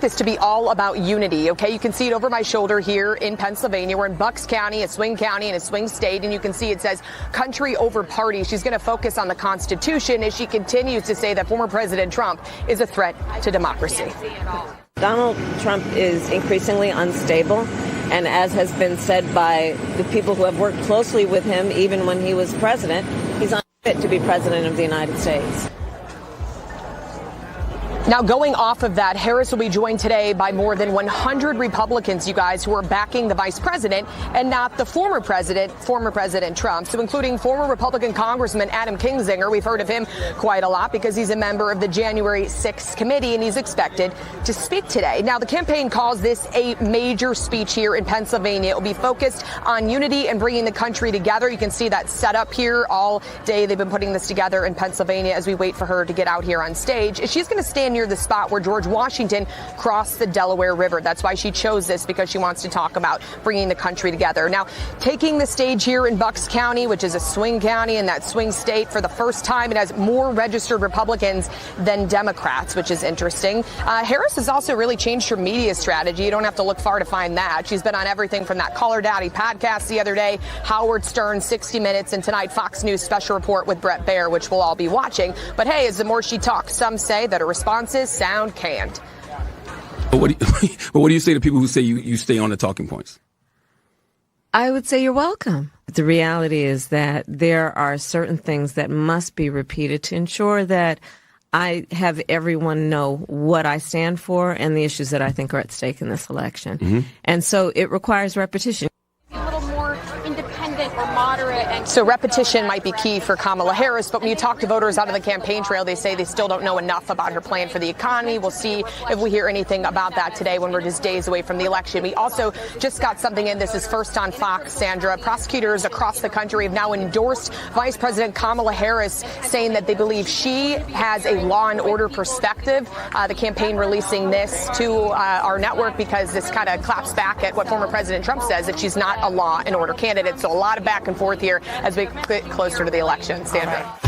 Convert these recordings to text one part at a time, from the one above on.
this to be all about unity, okay? You can see it over my shoulder here in Pennsylvania. We're in Bucks County, a swing county and a swing state, and you can see it says country over party. She's going to focus on the Constitution as she continues to say that former President Trump is a threat to democracy. Donald Trump is increasingly unstable, and as has been said by the people who have worked closely with him, even when he was president, he's unfit to be president of the United States. Now, going off of that, Harris will be joined today by more than 100 Republicans, you guys, who are backing the vice president and not the former President Trump. So including former Republican Congressman Adam Kinzinger. We've heard of him quite a lot because he's a member of the January 6th committee, and he's expected to speak today. Now, the campaign calls this a major speech here in Pennsylvania. It will be focused on unity and bringing the country together. You can see that set up here all day. They've been putting this together in Pennsylvania as we wait for her to get out here on stage. She's going to stand near the spot where George Washington crossed the Delaware River. That's why she chose this, because she wants to talk about bringing the country together. Now, taking the stage here in Bucks County, which is a swing county in that swing state, for the first time, it has more registered Republicans than Democrats, which is interesting. Harris has also really changed her media strategy. You don't have to look far to find that. She's been on everything from that Call Her Daddy podcast the other day, Howard Stern, 60 Minutes, and tonight Fox News special report with Bret Baier, which we'll all be watching. But hey, as the more she talks, some say that her responses sound canned. But what do you say to people who say you stay on the talking points? I would say you're welcome. The reality is that there are certain things that must be repeated to ensure that I have everyone know what I stand for and the issues that I think are at stake in this election. Mm-hmm. And so it requires repetition. A little more independent or moderate. So repetition might be key for Kamala Harris, but when you talk to voters out on the campaign trail, they say they still don't know enough about her plan for the economy. We'll see if we hear anything about that today when we're just days away from the election. We also just got something in. This is first on Fox, Sandra. Prosecutors across the country have now endorsed Vice President Kamala Harris, saying that they believe she has a law and order perspective. The campaign releasing this to our network because this kind of claps back at what former President Trump says, that she's not a law and order candidate. So a lot of back and forth here as we get closer to the election. Sandra.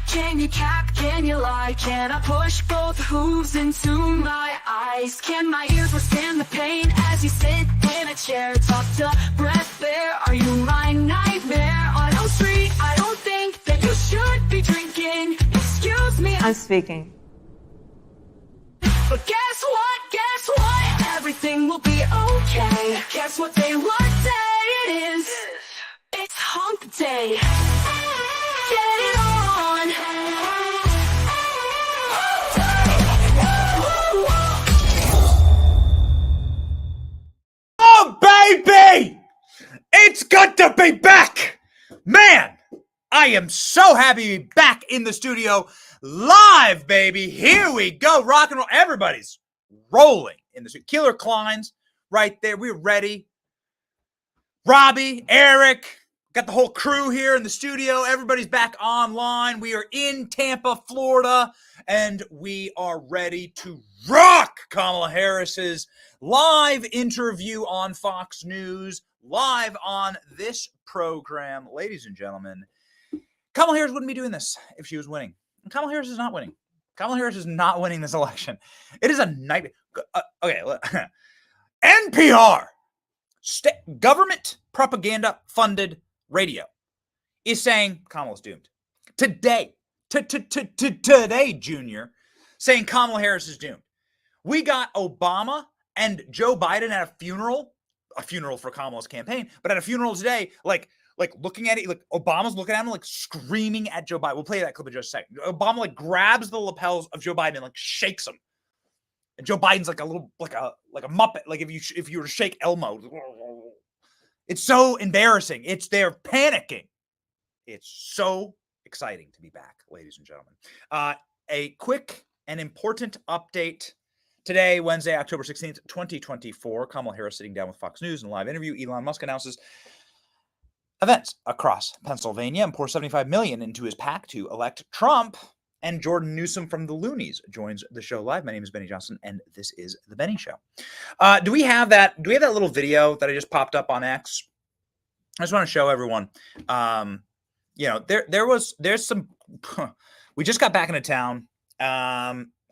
Can you cap, can you lie? Can I push both hooves into my eyes? Can my ears withstand the pain as you sit in a chair? Talk to Bret Baier, are you my nightmare? On Elm Street, I don't think that you should be drinking. Excuse me. I'm speaking. But guess what? Guess what? Everything will be okay. Guess what they want day it is? It's hump day. Get it on. Oh, baby! It's good to be back! Man, I am so happy to be back in the studio. Live, baby. Here we go. Rock and roll. Everybody's rolling in the studio. Killer Klein's right there. We're ready. Robbie, Eric, got the whole crew here in the studio. Everybody's back online. We are in Tampa, Florida, and we are ready to rock Kamala Harris's live interview on Fox News, live on this program. Ladies and gentlemen, Kamala Harris wouldn't be doing this if she was winning. Kamala Harris is not winning. Kamala Harris is not winning this election. It is a nightmare. Okay, NPR, government propaganda-funded radio, is saying Kamala's doomed. Today, Junior, saying Kamala Harris is doomed. We got Obama and Joe Biden at a funeral for Kamala's campaign, but at a funeral today, like looking at it, like Obama's looking at him, like screaming at Joe Biden. We'll play that clip in just a second. Obama like grabs the lapels of Joe Biden and like shakes him, and Joe Biden's like a little like a muppet. Like if you were to shake Elmo, it's so embarrassing. They're panicking. It's so exciting to be back, ladies and gentlemen. A quick and important update. Today, Wednesday, October 16th, 2024, Kamala Harris sitting down with Fox News in a live interview. Elon Musk announces events across Pennsylvania and pours $75 million into his PAC to elect Trump. And Jordan Newsom from the Loonies joins the show live. My name is Benny Johnson, and this is The Benny Show. Do we have that little video that I just popped up on X? I just want to show everyone. you know, there's some, we just got back into town.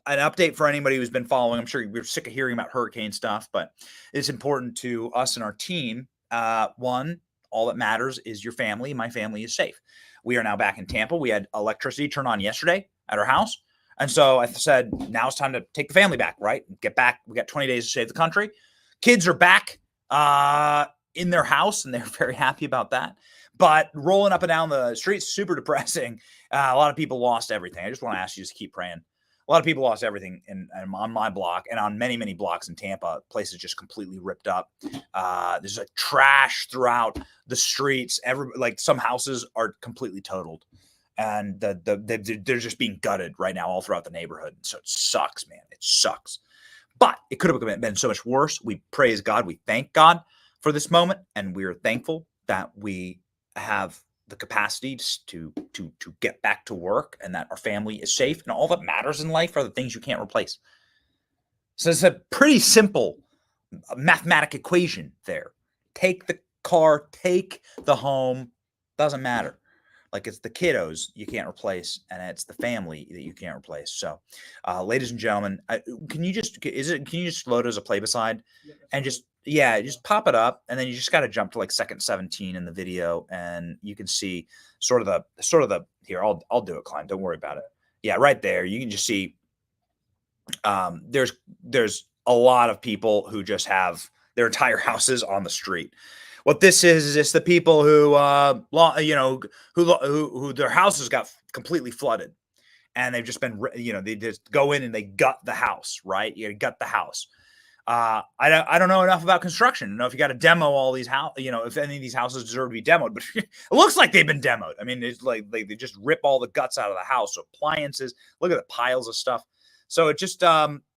An update for anybody who's been following. I'm sure we're sick of hearing about hurricane stuff, but it's important to us and our team. One, all that matters is your family. My family is safe. We are now back in Tampa. We had electricity turn on yesterday at our house. And so I said, now it's time to take the family back, right? Get back. We got 20 days to save the country. Kids are back in their house, and they're very happy about that. But rolling up and down the streets, super depressing. A lot of people lost everything. I just want to ask you to keep praying. A lot of people lost everything on my block and on many, many blocks in Tampa. Places just completely ripped up. There's like trash throughout the streets. Like some houses are completely totaled, and they're just being gutted right now all throughout the neighborhood. So it sucks, man. It sucks. But it could have been so much worse. We praise God. We thank God for this moment, and we are thankful that we have the capacity to get back to work and that our family is safe, and all that matters in life are the things you can't replace. So it's a pretty simple mathematic equation there. Take the car, take the home, doesn't matter. Like, it's the kiddos you can't replace, and it's the family that you can't replace. So, ladies and gentlemen, can you just load as a play beside and just pop it up, and then you just got to jump to like second 17 in the video, and you can see sort of the here. I'll do it, Klein. Don't worry about it. Yeah, right there. You can just see there's a lot of people who just have their entire houses on the street. What this is it's the people who who their houses got completely flooded, and they've just been, they just go in and they gut the house, right? You gut the house. I don't know enough about construction. I don't know if you got to demo all these if any of these houses deserve to be demoed, but it looks like they've been demoed. I mean, it's like they just rip all the guts out of the house, appliances. Look at the piles of stuff. So it just,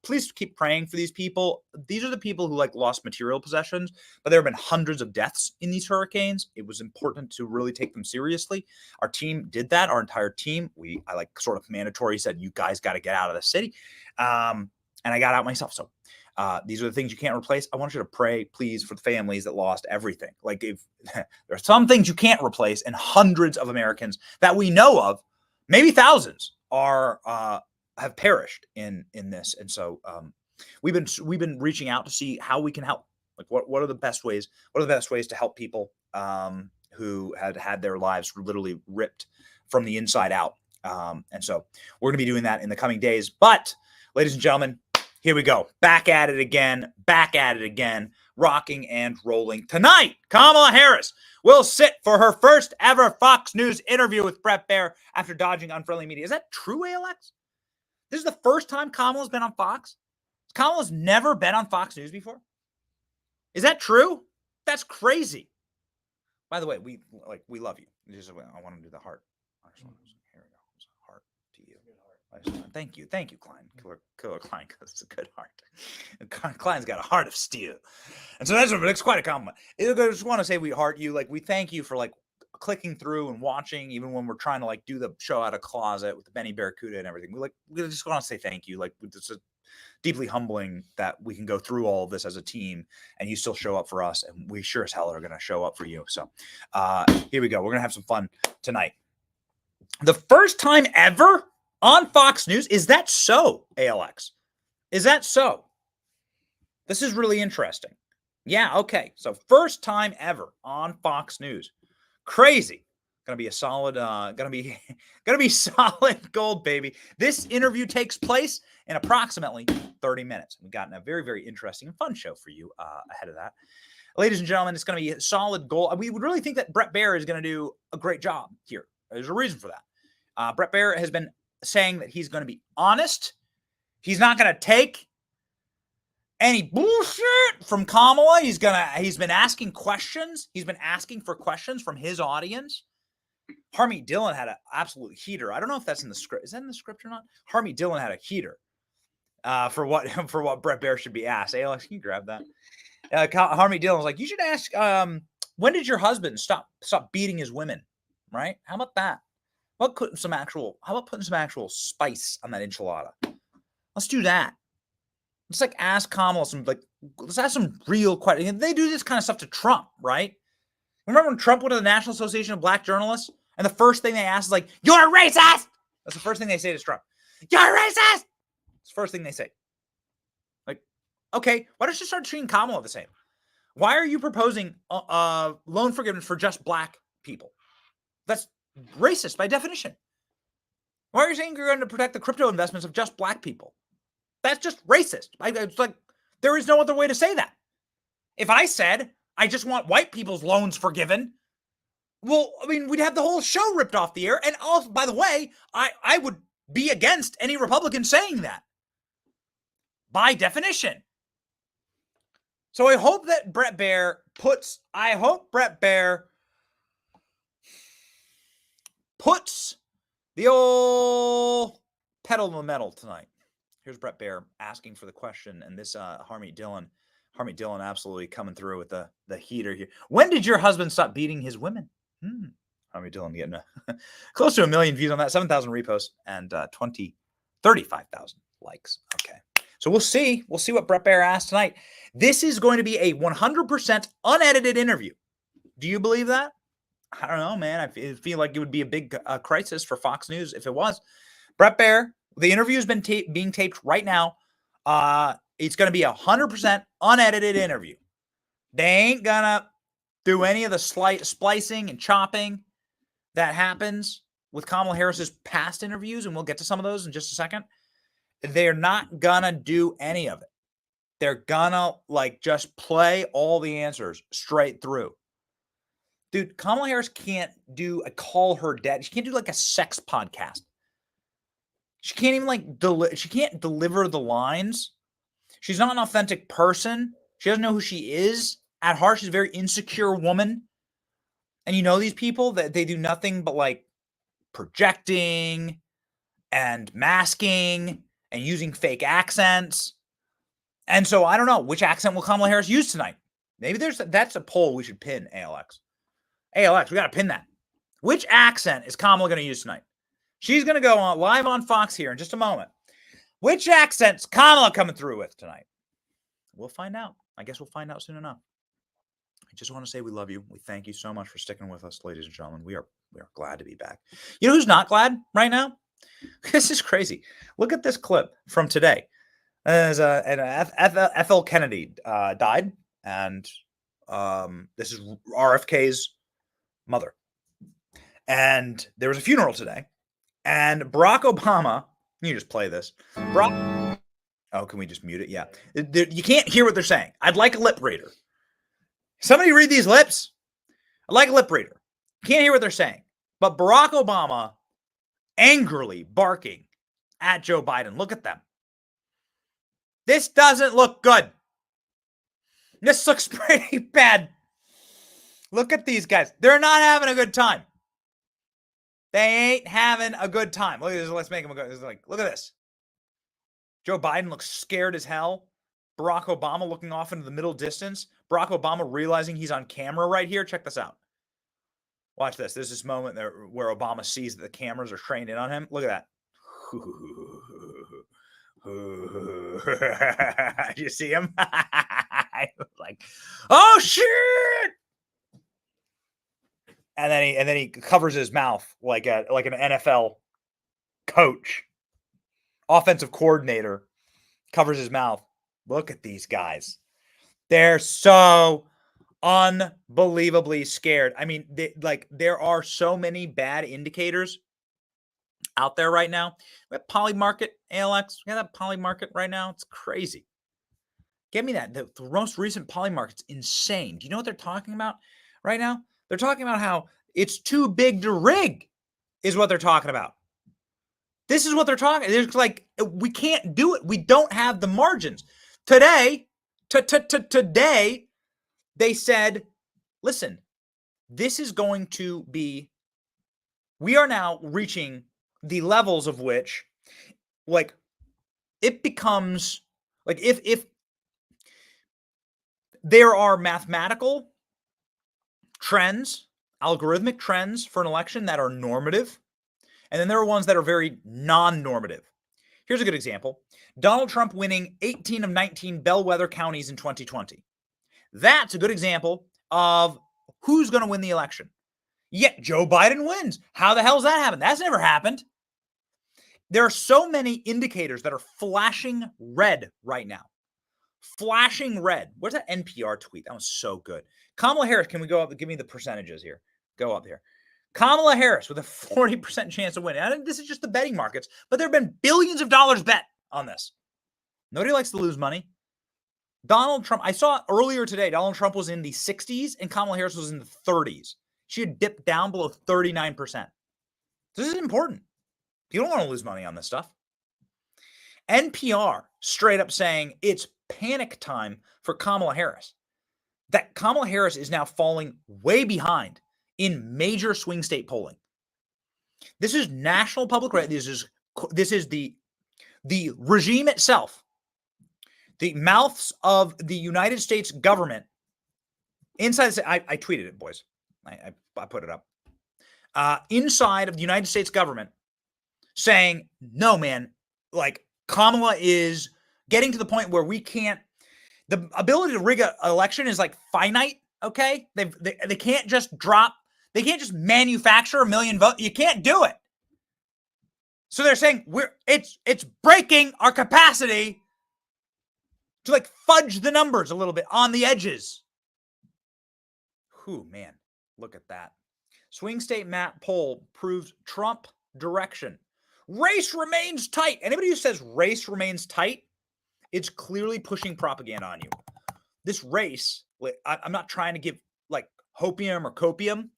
please keep praying for these people. These are the people who lost material possessions, but there have been hundreds of deaths in these hurricanes. It was important to really take them seriously. Our team did that. Our entire team, I sort of mandatory said, you guys got to get out of the city. And I got out myself. So these are the things you can't replace. I want you to pray, please, for the families that lost everything. Like, if there are some things you can't replace, and hundreds of Americans that we know of, maybe thousands, have perished in this. And so we've been reaching out to see how we can help. Like, what are the best ways? What are the best ways to help people who had their lives literally ripped from the inside out? And so we're going to be doing that in the coming days. But, ladies and gentlemen, here we go. Back at it again. Rocking and rolling. Tonight, Kamala Harris will sit for her first ever Fox News interview with Bret Baier after dodging unfriendly media. Is that true, ALX? This is the first time Kamala's been on Fox? Kamala's never been on Fox News before? Is that true? That's crazy. By the way, we love you. I want to do the heart. Here we go. Heart to you. Thank you, Klein. Killer Klein, because it's a good heart. Klein's got a heart of steel, and so that's quite a compliment. I just want to say we heart you. We thank you for clicking through and watching, even when we're trying to do the show out of closet with the Benny Barracuda and everything. We just want to say thank you. It's deeply humbling that we can go through all of this as a team and you still show up for us, and we sure as hell are going to show up for you. So here we go. We're going to have some fun tonight. The first time ever on Fox News. Is that so, ALX? Is that so? This is really interesting. Yeah, okay. So first time ever on Fox News. Crazy. Gonna be a solid, gonna be solid gold, baby. This interview takes place in approximately 30 minutes. We've gotten a very, very interesting and fun show for you ahead of that. Ladies and gentlemen, it's gonna be a solid gold. We would really think that Bret Baier is gonna do a great job here. There's a reason for that. Bret Baier has been saying that he's gonna be honest. He's not gonna take any bullshit from Kamala. He's been asking questions. He's been asking for questions from his audience. Harmeet Dillon had an absolute heater. I don't know if that's in the script. Is that in the script or not? Harmeet Dillon had a heater for what Bret Baier should be asked. Hey, Alex, can you grab that? Harmeet Dillon was like, you should ask, when did your husband stop beating his women? Right? How about that? How about putting some actual spice on that enchilada? Let's do that. Let's ask Kamala let's ask some real questions. They do this kind of stuff to Trump, right? Remember when Trump went to the National Association of Black Journalists And the first thing they ask is like, "You're racist." That's the first thing they say to Trump. "You're racist." It's the first thing they say. Like, okay, why don't you start treating Kamala the same? Why are you proposing loan forgiveness for just black people? That's racist by definition. Why are you saying you're going to protect the crypto investments of just black people? That's just racist. It's like, there is no other way to say that. If I said, I just want white people's loans forgiven, well, I mean, we'd have the whole show ripped off the air. And also, by the way, I would be against any Republican saying that. By definition. So I hope that Bret Baier puts the old pedal to the metal tonight. Here's Bret Baier asking for the question, and this Harmeet Dillon absolutely coming through with the heater here. When did your husband stop beating his women? Harmeet Dillon getting close to 1 million views on that, 7,000 reposts, and 35,000 likes. Okay, so we'll see what Bret Baier asked tonight. This is going to be a 100% unedited interview. Do you believe that? I don't know, man. I feel like it would be a big crisis for Fox News if it was. Bret Baier, the interview has been being taped right now. It's going to be a 100% unedited interview. They ain't going to do any of the splicing and chopping that happens with Kamala Harris's past interviews, and we'll get to some of those in just a second. They're not going to do any of it. They're going to just play all the answers straight through. Dude, Kamala Harris can't do a call her dad. She can't do a sex podcast. She can't even she can't deliver the lines. She's not an authentic person. She doesn't know who she is. At heart, she's a very insecure woman. And you know these people that they do nothing but projecting and masking and using fake accents. And so I don't know, which accent will Kamala Harris use tonight? Maybe that's a poll we should pin, ALX. ALX, we got to pin that. Which accent is Kamala going to use tonight? She's going to go on live on Fox here in just a moment. Which accent's Kamala coming through with tonight? We'll find out. I guess we'll find out soon enough. I just want to say we love you. We thank you so much for sticking with us, ladies and gentlemen. We are glad to be back. You know who's not glad right now? This is crazy. Look at this clip from today. As Ethel Kennedy died, and this is RFK's mother. And there was a funeral today, and Barack Obama, you just play this. Oh, can we just mute it? Yeah. You can't hear what they're saying. I'd like a lip reader. Somebody read these lips. I'd like a lip reader. Can't hear what they're saying. But Barack Obama angrily barking at Joe Biden. Look at them. This doesn't look good. This looks pretty bad. Look at these guys. They're not having a good time. They ain't having a good time. Look at this. Let's make them go. Look at this. Joe Biden looks scared as hell. Barack Obama looking off into the middle distance. Barack Obama realizing he's on camera right here. Check this out. Watch this. There's this moment there where Obama sees that the cameras are trained in on him. Look at that. You see him? Oh shit! And then he covers his mouth like an NFL coach, offensive coordinator, covers his mouth. Look at these guys. They're so unbelievably scared. I mean, there are so many bad indicators out there right now. We have Polymarket, ALX. We have that Polymarket right now. It's crazy. Give me that. The most recent Polymarket's insane. Do you know what they're talking about right now? They're talking about how it's too big to rig is what they're talking about. This is what they're talking. It's we can't do it. We don't have the margins. Today, they said, listen, this is going to be, we are now reaching the levels of which, it becomes, if there are mathematical trends, algorithmic trends for an election that are normative, and then there are ones that are very non-normative. Here's a good example. Donald Trump winning 18 of 19 bellwether counties in 2020. That's a good example of who's going to win the election. Yet Joe Biden wins. How the hell's that happen? That's never happened. There are so many indicators that are flashing red right now. Flashing red. Where's that NPR tweet? That was so good. Kamala Harris, can we go up? Give me the percentages here. Go up here. Kamala Harris with a 40% chance of winning. I think this is just the betting markets, but there have been billions of dollars bet on this. Nobody likes to lose money. Donald Trump, I saw earlier today, Donald Trump was in the 60s and Kamala Harris was in the 30s. She had dipped down below 39%. This is important. You don't want to lose money on this stuff. NPR straight up saying it's panic time for Kamala Harris. That Kamala Harris is now falling way behind in major swing state polling. This is national public radio. This is the regime itself. The mouths of the United States government inside. I tweeted it, boys. I put it up. Inside of the United States government saying, no, man, like Kamala is getting to the point where we can't, the ability to rig an election is like finite. Okay. They can't just drop, they can't just manufacture 1 million votes. You can't do it. So they're saying it's breaking our capacity to like fudge the numbers a little bit on the edges. Whew, man, look at that. Swing state map poll proves Trump direction. Race remains tight. Anybody who says race remains tight, it's clearly pushing propaganda on you. This race, I'm not trying to give like hopium or copium,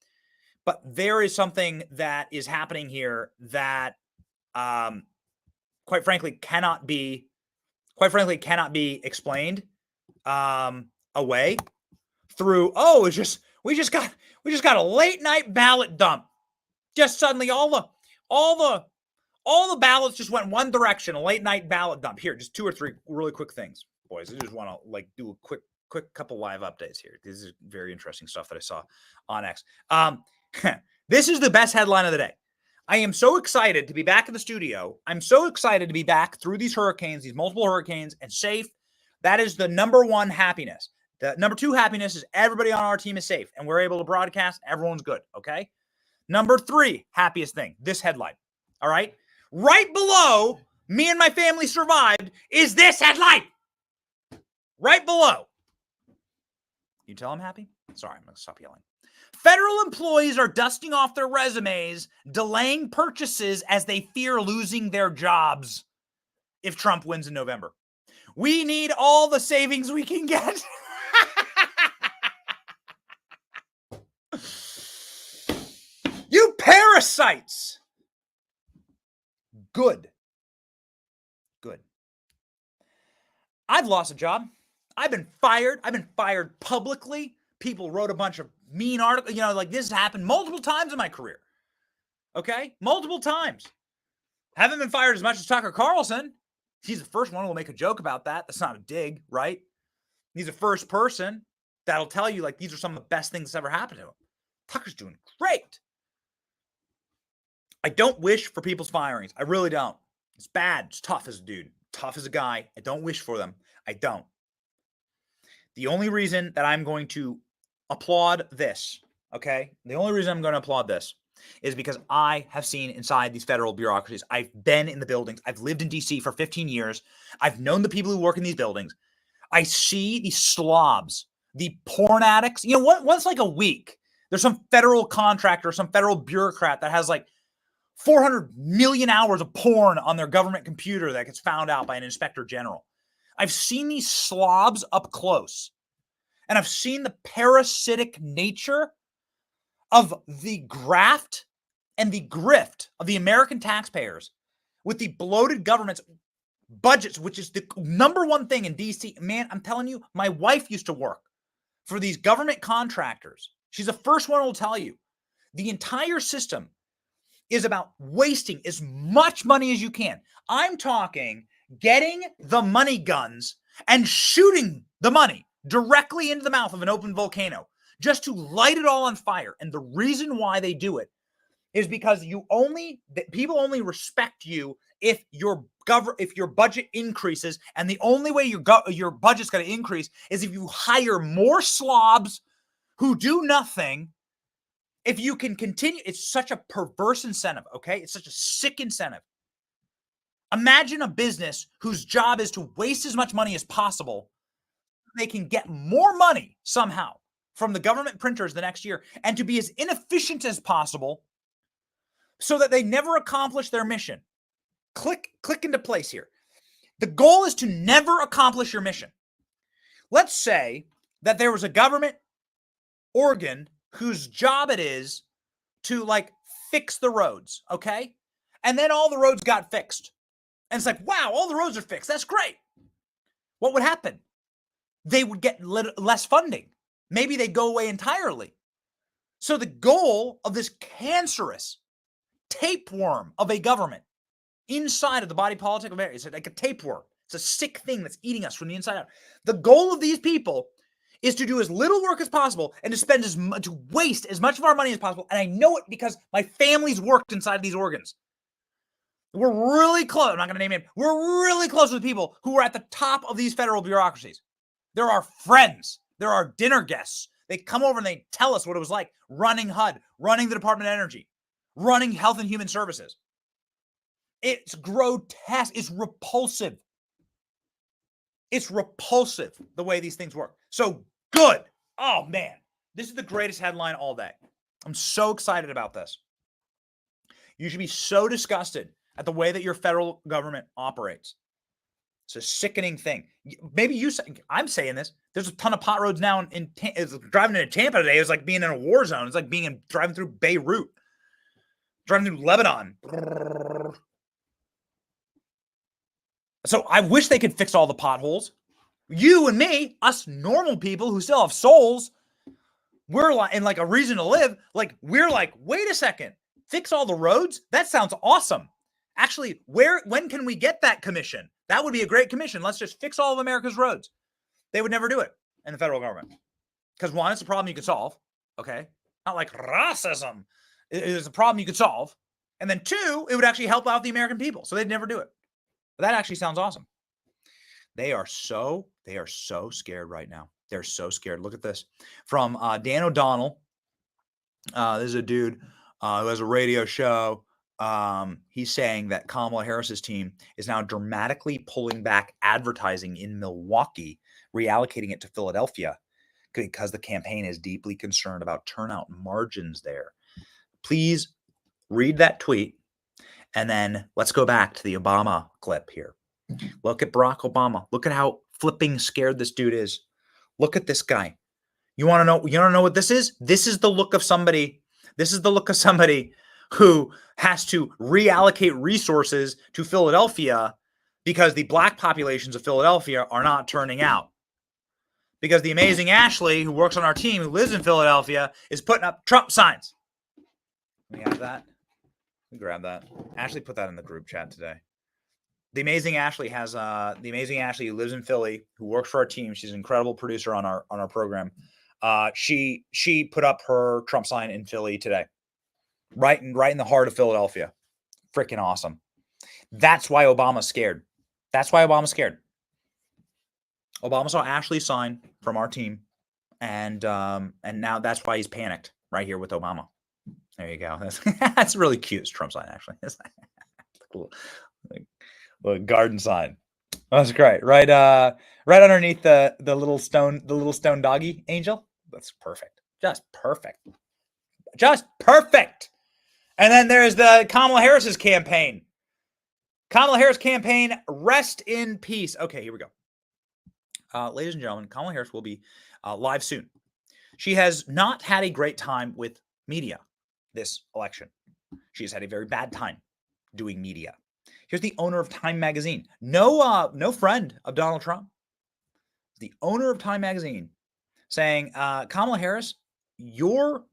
but there is something that is happening here that, quite frankly, cannot be explained away through, we just got a late night ballot dump. Just suddenly all the ballots just went one direction, a late night ballot dump. Here, just 2 or 3 really quick things, boys. I just want to like do a quick couple live updates here. This is very interesting stuff that I saw on X. This is the best headline of the day. I am so excited to be back in the studio. I'm so excited to be back through these hurricanes, these multiple hurricanes, and safe. That is the number one happiness. The number 2 happiness is everybody on our team is safe and we're able to broadcast. Everyone's good. Okay. Number 3 happiest thing, this headline. All right. Right below me and my family survived is this headline. Right below. You tell I'm happy? Sorry, I'm going to stop yelling. Federal employees are dusting off their resumes, delaying purchases as they fear losing their jobs if Trump wins in November. We need all the savings we can get. You parasites. Good. I've lost a job. I've been fired. I've been fired publicly. People wrote a bunch of mean articles. You know, like this has happened multiple times in my career. Okay? Multiple times. Haven't been fired as much as Tucker Carlson. He's the first one who will make a joke about that. That's not a dig, right? He's the first person that'll tell you, like, these are some of the best things that's ever happened to him. Tucker's doing great. I don't wish for people's firings. I really don't. It's bad. It's tough as a dude. Tough as a guy. I don't wish for them. I don't. The only reason that I'm going to applaud this, okay? The only reason I'm going to applaud this is because I have seen inside these federal bureaucracies. I've been in the buildings. I've lived in DC for 15 years. I've known the people who work in these buildings. I see these slobs, the porn addicts. You know, once like a week, there's some federal contractor, some federal bureaucrat that has like 400 million hours of porn on their government computer that gets found out by an inspector general. I've seen these slobs up close, and I've seen the parasitic nature of the graft and the grift of the American taxpayers with the bloated government's budgets, which is the number one thing in DC. Man, I'm telling you, my wife used to work for these government contractors. She's the first one who will tell you the entire system is about wasting as much money as you can. I'm talking getting the money guns and shooting the money directly into the mouth of an open volcano just to light it all on fire. And the reason why they do it is because people only respect you if your budget increases, and the only way your budget's going to increase is if you hire more slobs who do nothing if you can continue, it's such a perverse incentive, okay? It's such a sick incentive. Imagine a business whose job is to waste as much money as possible. They can get more money somehow from the government printers the next year and to be as inefficient as possible so that they never accomplish their mission. Click into place here. The goal is to never accomplish your mission. Let's say that there was a government organ whose job it is to like fix the roads, okay? And then all the roads got fixed. And it's like, wow, all the roads are fixed. That's great. What would happen? They would get less funding. Maybe they go away entirely. So the goal of this cancerous tapeworm of a government inside of the body politic of America, it's like a tapeworm. It's a sick thing that's eating us from the inside out. The goal of these people is to do as little work as possible and to spend as much, to waste as much of our money as possible. And I know it because my family's worked inside of these organs. We're really close. I'm not going to name it. We're really close with people who are at the top of these federal bureaucracies. They're our friends. They're our dinner guests. They come over and they tell us what it was like running HUD, running the Department of Energy, running Health and Human Services. It's grotesque. It's repulsive. It's repulsive the way these things work. So good. Oh, man. This is the greatest headline all day. I'm so excited about this. You should be so disgusted at the way that your federal government operates. It's a sickening thing. Maybe you say, I'm saying this. There's a ton of pot roads now it's driving into Tampa today. It's like being in a war zone. It's like driving through Beirut, driving through Lebanon. So I wish they could fix all the potholes. You and me, us normal people who still have souls, we're like, and like a reason to live, like we're like, wait a second, fix all the roads? That sounds awesome. Actually, when can we get that commission? That would be a great commission. Let's just fix all of America's roads. They would never do it in the federal government. Because one, it's a problem you could solve. Okay. Not like racism. It's a problem you could solve. And then two, it would actually help out the American people. So they'd never do it. But that actually sounds awesome. They are so scared right now. They're so scared. Look at this. From Dan O'Donnell. This is a dude who has a radio show. He's saying that Kamala Harris's team is now dramatically pulling back advertising in Milwaukee, reallocating it to Philadelphia because the campaign is deeply concerned about turnout margins there. Please read that tweet. And then let's go back to the Obama clip here. Look at Barack Obama. Look at how flipping scared this dude is. Look at this guy. You want to know? You don't know what this is? This is the look of somebody. This is the look of somebody who has to reallocate resources to Philadelphia because the black populations of Philadelphia are not turning out. Because the amazing Ashley, who works on our team, who lives in Philadelphia, is putting up Trump signs. We have that. We grab that. Ashley put that in the group chat today. The amazing Ashley has the amazing Ashley who lives in Philly, who works for our team. She's an incredible producer on our program. She put up her Trump sign in Philly today. Right in the heart of Philadelphia. Freaking awesome. That's why Obama's scared. That's why Obama's scared. Obama saw Ashley's sign from our team, and now that's why he's panicked right here with Obama. There you go. That's really cute. It's Trump sign, actually. It's like a little garden sign. That's great. Right underneath the little stone doggy angel. That's perfect. Just perfect. Just perfect. And then there's the Kamala Harris's campaign. Kamala Harris campaign, rest in peace. Okay, here we go. Ladies and gentlemen, Kamala Harris will be live soon. She has not had a great time with media this election. She has had a very bad time doing media. Here's the owner of Time Magazine. No friend of Donald Trump. The owner of Time Magazine saying, Kamala Harris, you're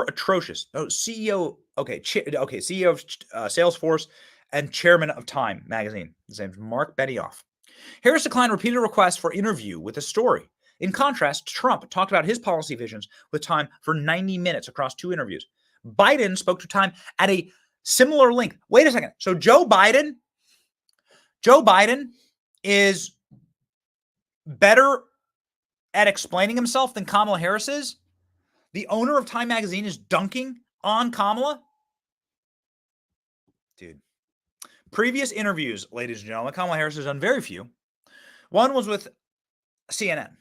atrocious. Oh, CEO. Okay. CEO of Salesforce and chairman of Time Magazine. His name's Mark Benioff. Harris declined repeated requests for interview with a story. In contrast, Trump talked about his policy visions with Time for 90 minutes across 2 interviews. Biden spoke to Time at a similar length. Wait a second. So Joe Biden is better at explaining himself than Kamala Harris is. The owner of Time Magazine is dunking on Kamala? Dude. Previous interviews, ladies and gentlemen, Kamala Harris has done very few. One was with CNN.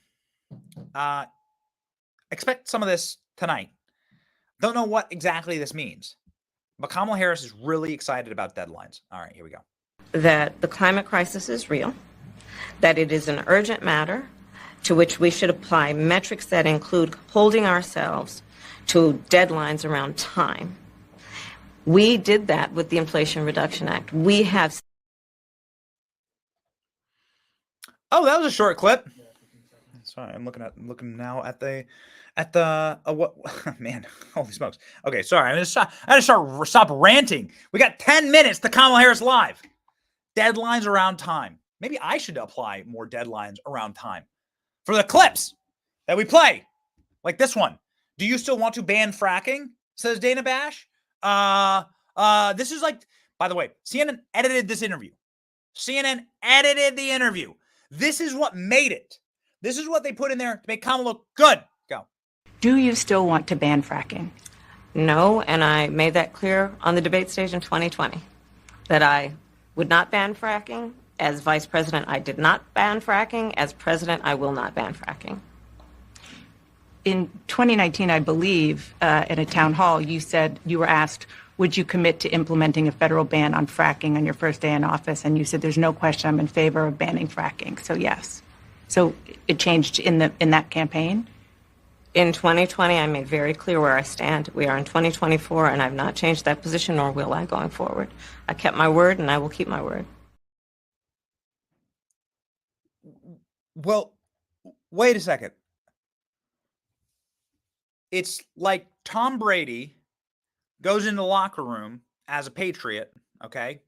Expect some of this tonight. Don't know what exactly this means, but Kamala Harris is really excited about deadlines. All right, here we go. That the climate crisis is real, that it is an urgent matter to which we should apply metrics that include holding ourselves to deadlines around time. We did that with the Inflation Reduction Act. We have. Oh, that was a short clip. Sorry, I'm looking now at the what man, holy smokes. Okay, sorry. I just stop ranting. We got 10 minutes to Kamala Harris live. Deadlines around time. Maybe I should apply more deadlines around time for the clips that we play. Like this one. Do you still want to ban fracking? Says Dana Bash. This is like, by the way, CNN edited this interview. CNN edited the interview. This is what made it. This is what they put in there to make Kamala look good. Go. Do you still want to ban fracking? No, and I made that clear on the debate stage in 2020 that I would not ban fracking. As vice president, I did not ban fracking. As president, I will not ban fracking. In 2019, I believe, in a town hall, you said you were asked, would you commit to implementing a federal ban on fracking on your first day in office? And you said, there's no question I'm in favor of banning fracking. So yes. So it changed in that campaign? In 2020, I made very clear where I stand. We are in 2024, and I've not changed that position, nor will I going forward. I kept my word, and I will keep my word. Well, wait a second. It's like Tom Brady goes in the locker room as a Patriot, okay?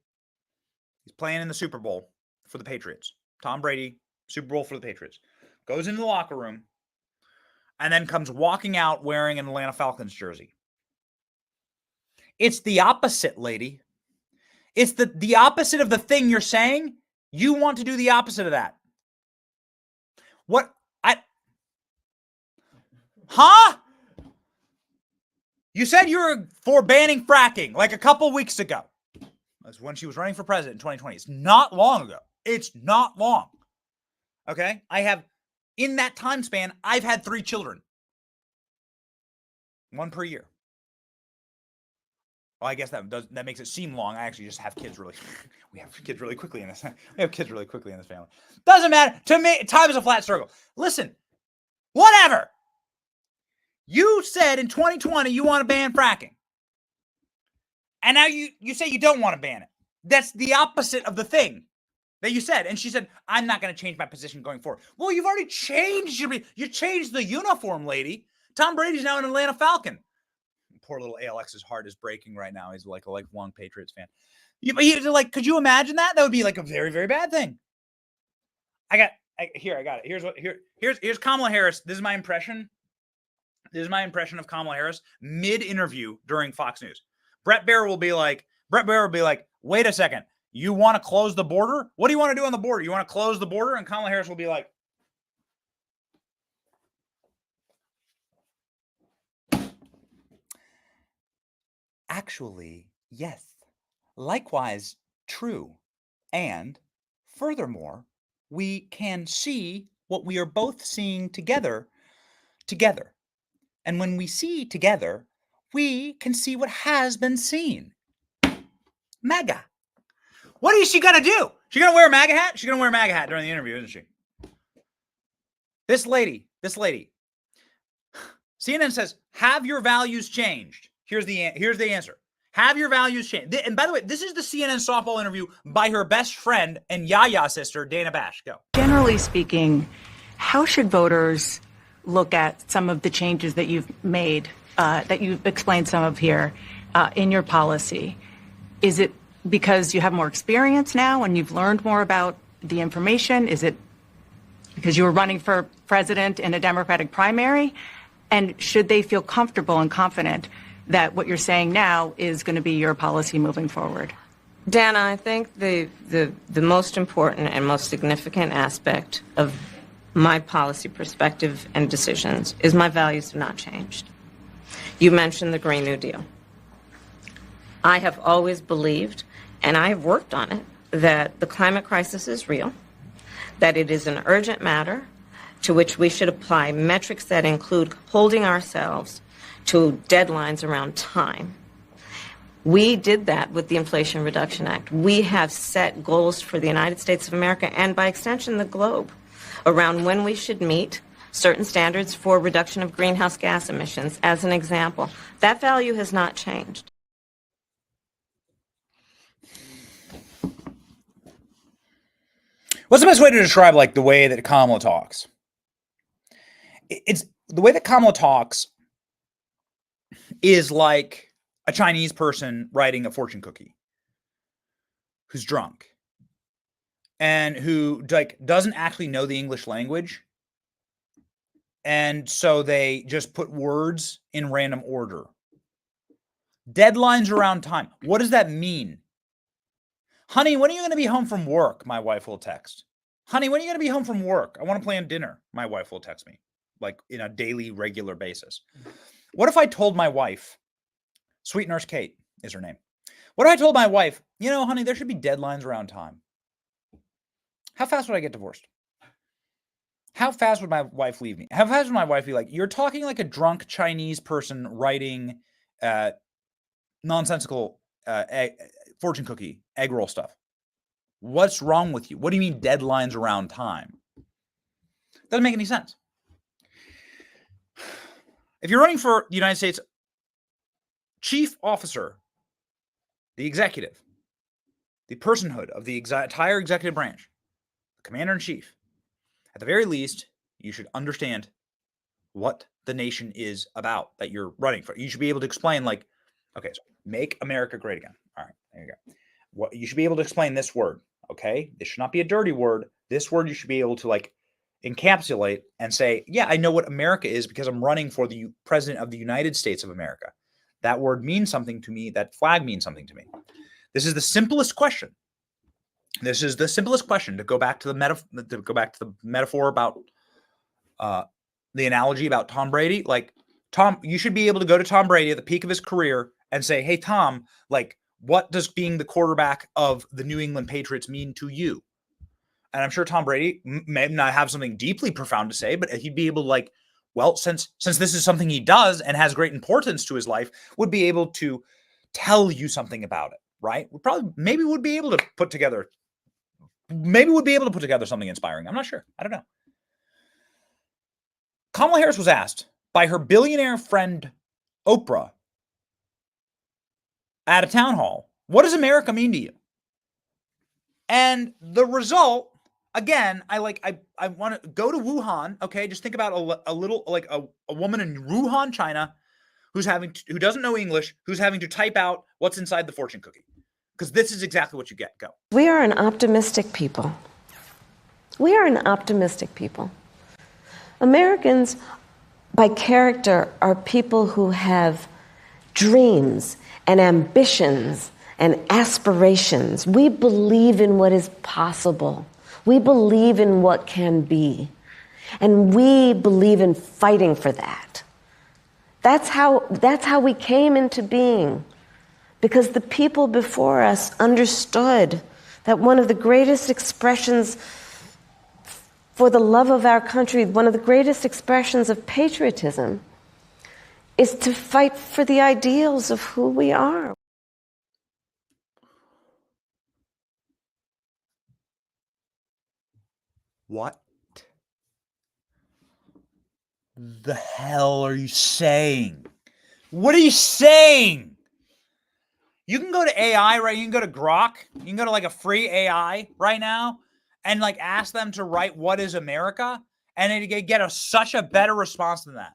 He's playing in the Super Bowl for the Patriots. Tom Brady, Super Bowl for the Patriots. Goes into the locker room and then comes walking out wearing an Atlanta Falcons jersey. It's the opposite, lady. It's the opposite of the thing you're saying. You want to do the opposite of that. What? Huh? You said you were for banning fracking like a couple weeks ago. That's when she was running for president in 2020. It's not long ago. It's not long. Okay? In that time span, I've had 3 children. 1 per year. Well, I guess that makes it seem long. I actually just have kids we have kids really quickly in this. We have kids really quickly in this family. Doesn't matter. To me, time is a flat circle. Listen, whatever. You said in 2020 you want to ban fracking. And now you say you don't want to ban it. That's the opposite of the thing that you said. And she said, I'm not going to change my position going forward. Well, you've already changed. You changed the uniform, lady. Tom Brady's now an Atlanta Falcon. Poor little ALX's heart is breaking right now. He's like a lifelong Patriots fan. Could you imagine that? That would be like a very, very bad thing. I got it. Here's Kamala Harris. This is my impression. This is my impression of Kamala Harris mid-interview during Fox News. Brett Baier will be like, wait a second. You want to close the border? What do you want to do on the border? You want to close the border? And Kamala Harris will be like, actually, yes. Likewise, true. And furthermore, we can see what we are both seeing together. And when we see together, we can see what has been seen. MAGA. What is she going to do? She going to wear a MAGA hat? She's going to wear a MAGA hat during the interview, isn't she? This lady. CNN says, have your values changed? Here's the answer. Have your values changed? And by the way, this is the CNN softball interview by her best friend and Yaya sister, Dana Bash. Go. Generally speaking, how should voters look at some of the changes that you've made, that you've explained some of here in your policy? Is it because you have more experience now and you've learned more about the information? Is it because you were running for president in a Democratic primary? And should they feel comfortable and confident that what you're saying now is going to be your policy moving forward? Dana, I think the most important and most significant aspect of my policy perspective and decisions is my values have not changed. You mentioned the Green New Deal. I have always believed, and I have worked on it, that the climate crisis is real, that it is an urgent matter to which we should apply metrics that include holding ourselves to deadlines around time. We did that with the Inflation Reduction Act. We have set goals for the United States of America and by extension the globe around when we should meet certain standards for reduction of greenhouse gas emissions, as an example. That value has not changed. What's the best way to describe like the way that Kamala talks? It's the way that Kamala talks is like a Chinese person writing a fortune cookie who's drunk and who like doesn't actually know the English language. And so they just put words in random order. Deadlines around time. What does that mean? Honey, when are you going to be home from work? My wife will text. Honey, when are you going to be home from work? I want to plan dinner. My wife will text me like in a daily, regular basis. What if I told my wife, Sweet Nurse Kate is her name. What if I told my wife, you know, honey, there should be deadlines around time. How fast would I get divorced? How fast would my wife leave me? How fast would my wife be like, you're talking like a drunk Chinese person writing nonsensical fortune cookie, egg roll stuff. What's wrong with you? What do you mean deadlines around time? Doesn't make any sense. If you're running for the United States chief officer, the executive, the personhood of the entire executive branch, the commander-in-chief, at the very least, you should understand what the nation is about that you're running for. You should be able to explain like, okay, so make America great again. All right, there you go. What you should be able to explain this word, okay? This should not be a dirty word. This word you should be able to like encapsulate and say, yeah, I know what America is because I'm running for the president of the United States of America. That word means something to me. That flag means something to me. This is the simplest question. This is the simplest question to go back to the metaphor about the analogy about Tom Brady. Like Tom, you should be able to go to Tom Brady at the peak of his career and say, hey, Tom, like, what does being the quarterback of the New England Patriots mean to you? And I'm sure Tom Brady may not have something deeply profound to say, but he'd be able to like, well, since this is something he does and has great importance to his life, would be able to tell you something about it, right? Maybe would be able to put together something inspiring. I'm not sure. I don't know. Kamala Harris was asked by her billionaire friend Oprah at a town hall, what does America mean to you? And the result, again, I want to go to Wuhan. Okay, just think about a little like a woman in Wuhan, China, who doesn't know English, who's having to type out what's inside the fortune cookie, because this is exactly what you get. Go. We are an optimistic people. We are an optimistic people. Americans, by character, are people who have dreams and ambitions and aspirations. We believe in what is possible. We believe in what can be. And we believe in fighting for that. That's how we came into being. Because the people before us understood that one of the greatest expressions for the love of our country, one of the greatest expressions of patriotism, is to fight for the ideals of who we are. What the hell are you saying? What are you saying? You can go to AI, right? You can go to Grok. You can go to like a free AI right now and like ask them to write what is America, and then get such a better response than that.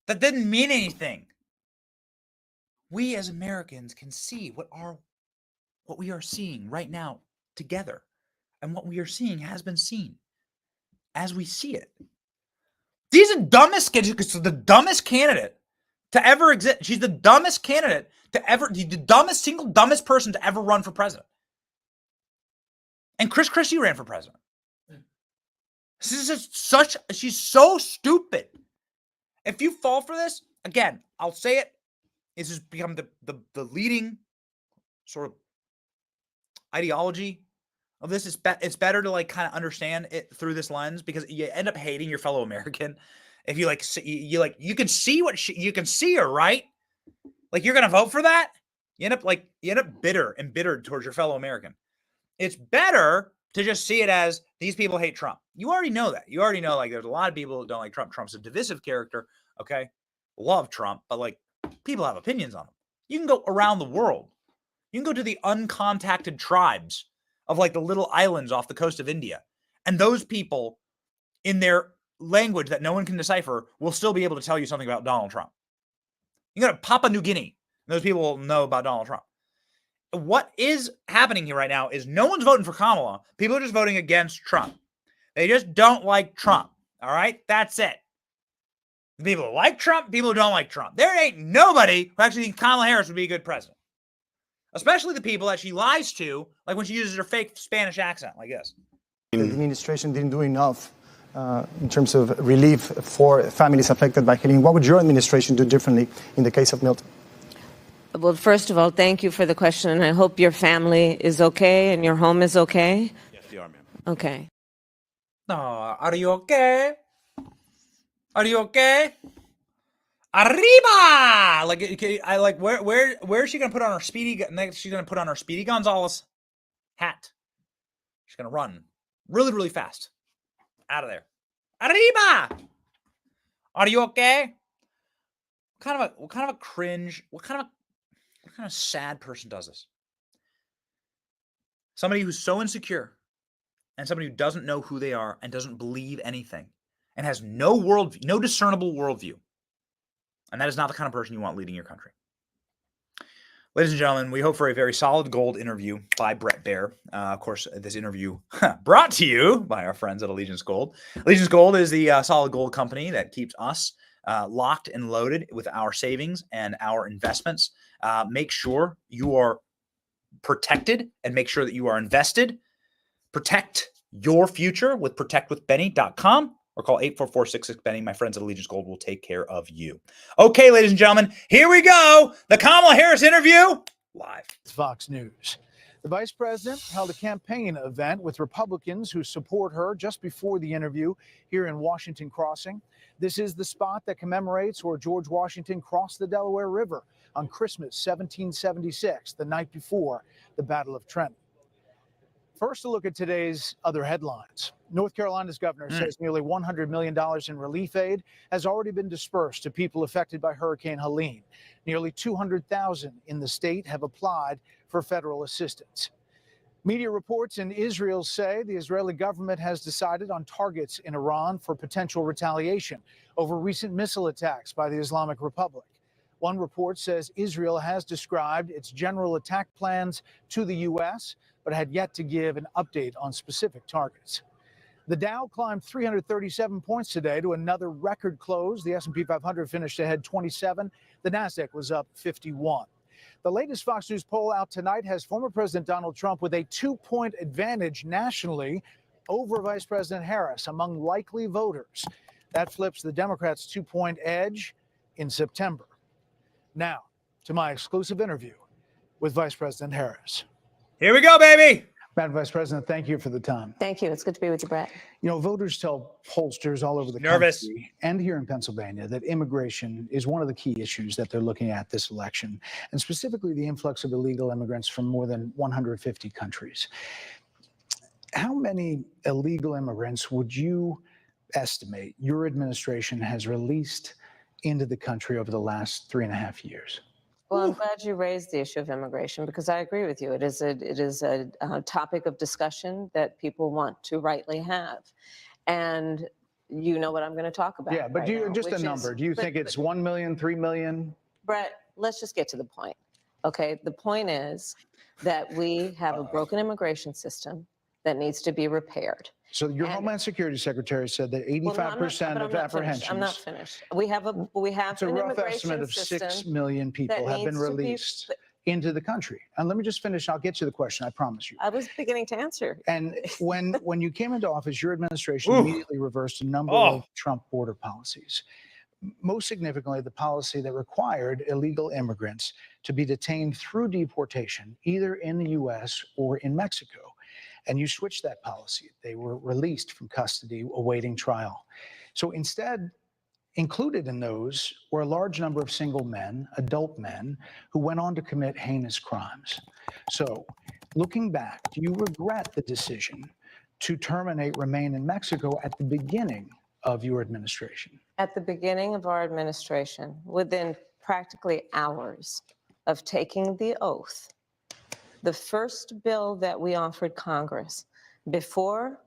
That didn't mean anything. We as Americans can see what we are seeing right now together. And what we are seeing has been seen as we see it. She's the dumbest candidate to ever exist. She's the dumbest candidate to ever, the dumbest person to ever run for president. And Chris Christie ran for president. She's so stupid. If you fall for this, again, I'll say it. This has become the leading sort of ideology of this. It's better to like kind of understand it through this lens, because you end up hating your fellow American if you like you can see you can see her, right? Like you're gonna vote for that. You end up bitter and embittered towards your fellow American. It's better to just see it as these people hate Trump. You already know that. You already know like there's a lot of people who don't like Trump. Trump's a divisive character. Okay, love Trump, but like people have opinions on him. You can go around the world. You can go to the uncontacted tribes of like the little islands off the coast of India, and those people, in their language that no one can decipher, will still be able to tell you something about Donald Trump. You go to Papua New Guinea, and those people will know about Donald Trump. What is happening here right now is no one's voting for Kamala. People are just voting against Trump. They just don't like Trump. All right? That's it. People who like Trump, people who don't like Trump. There ain't nobody who actually thinks Kamala Harris would be a good president. Especially the people that she lies to, like when she uses her fake Spanish accent like this. The administration didn't do enough in terms of relief for families affected by hailing. What would your administration do differently in the case of Milton? Well, first of all, thank you for the question, and I hope your family is okay and your home is okay. Yes, they are, ma'am. Okay. No, are you okay? Are you okay? Arriba! Like, where is she gonna put on her Speedy? Next, she's gonna put on her Speedy Gonzalez hat. She's gonna run really, really fast out of there. Arriba! Are you okay? What kind of a cringe? What kind of sad person does this? Somebody who's so insecure, and somebody who doesn't know who they are and doesn't believe anything, and has no discernible worldview. And that is not the kind of person you want leading your country. Ladies and gentlemen, we hope for a very solid gold interview by Bret Baier. Of course, this interview brought to you by our friends at Allegiance Gold. Allegiance Gold is the solid gold company that keeps us locked and loaded with our savings and our investments. Make sure you are protected and make sure that you are invested. Protect your future with protectwithbenny.com. Or call 844-66-BENNY. My friends at Allegiance Gold will take care of you. Okay, ladies and gentlemen, here we go. The Kamala Harris interview live. It's Fox News. The vice president held a campaign event with Republicans who support her just before the interview here in Washington Crossing. This is the spot that commemorates where George Washington crossed the Delaware River on Christmas 1776, the night before the Battle of Trenton. First, a look at today's other headlines. North Carolina's governor says nearly $100 million in relief aid has already been dispersed to people affected by Hurricane Helene. Nearly 200,000 in the state have applied for federal assistance. Media reports in Israel say the Israeli government has decided on targets in Iran for potential retaliation over recent missile attacks by the Islamic Republic. One report says Israel has described its general attack plans to the U.S., but had yet to give an update on specific targets. The Dow climbed 337 points today to another record close. The S&P 500 finished ahead 27. The Nasdaq was up 51. The latest Fox News poll out tonight has former President Donald Trump with a 2-point advantage nationally over Vice President Harris among likely voters. That flips the Democrats' 2-point edge in September. Now, to my exclusive interview with Vice President Harris. Here we go, baby. Madam Vice President, thank you for the time. Thank you. It's good to be with you, Brett. You know, voters tell pollsters all over the country and here in Pennsylvania that immigration is one of the key issues that they're looking at this election, and specifically the influx of illegal immigrants from more than 150 countries. How many illegal immigrants would you estimate your administration has released into the country over the last 3.5 years? Well, I'm glad you raised the issue of immigration because I agree with you. It is a topic of discussion that people want to rightly have. And you know what I'm going to talk about. Yeah, but right do you, now, just a number. Do you think it's 1 million, 3 million? Brett, let's just get to the point. Okay, the point is that we have a broken immigration system that needs to be repaired. So your Homeland Security Secretary said that 85% of apprehensions. I'm not finished. We have it's a rough estimate of 6 million people have been released into the country. And let me just finish. I'll get to the question. I promise you. I was beginning to answer. And when you came into office, your administration immediately reversed a number of Trump border policies. most significantly, the policy that required illegal immigrants to be detained through deportation, either in the U.S. or in Mexico. And you switched that policy. They were released from custody awaiting trial. So instead, included in those were a large number of single men, adult men, who went on to commit heinous crimes. So looking back, do you regret the decision to terminate Remain in Mexico at the beginning of your administration? At the beginning of our administration, within practically hours of taking the oath, the first bill that we offered Congress, before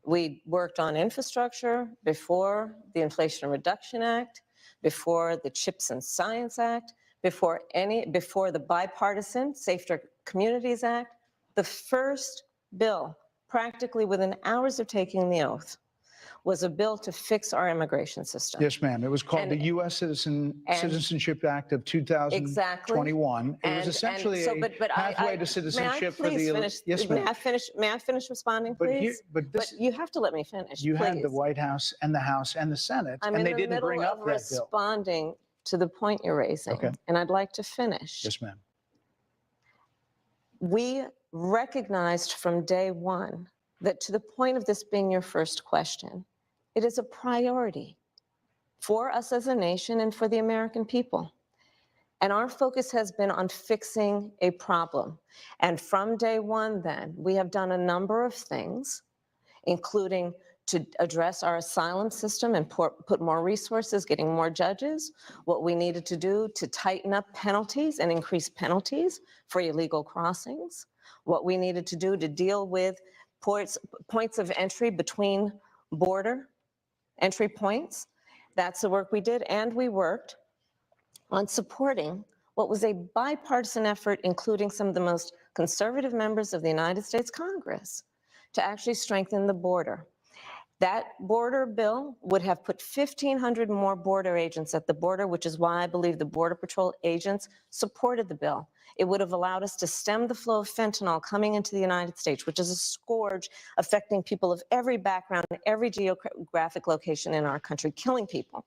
we worked on infrastructure, before the Inflation Reduction Act, before the Chips and Science Act, before the bipartisan Safer Communities Act, the first bill, practically within hours of taking the oath, was a bill to fix our immigration system. Yes, ma'am. It was called the U.S. Citizenship Act of 2021. Exactly. It was essentially a pathway to citizenship for the elite. Yes, ma'am. May I finish responding, please? But you have to let me finish, you please. had the White House and the House and the Senate, and they didn't bring up that bill. I'm in the middle of responding to the point you're raising, and I'd like to finish. Yes, ma'am. We recognized from day one that, to the point of this being your first question, it is a priority for us as a nation and for the American people. And our focus has been on fixing a problem. And from day one then, we have done a number of things, including to address our asylum system and put more resources, getting more judges, what we needed to do to tighten up penalties and increase penalties for illegal crossings, what we needed to do to deal with points of entry between border entry points. That's the work we did, and we worked on supporting what was a bipartisan effort, including some of the most conservative members of the United States Congress, to actually strengthen the border. That border bill would have put 1,500 more border agents at the border, which is why I believe the Border Patrol agents supported the bill. It would have allowed us to stem the flow of fentanyl coming into the United States, which is a scourge affecting people of every background, every geographic location in our country, killing people.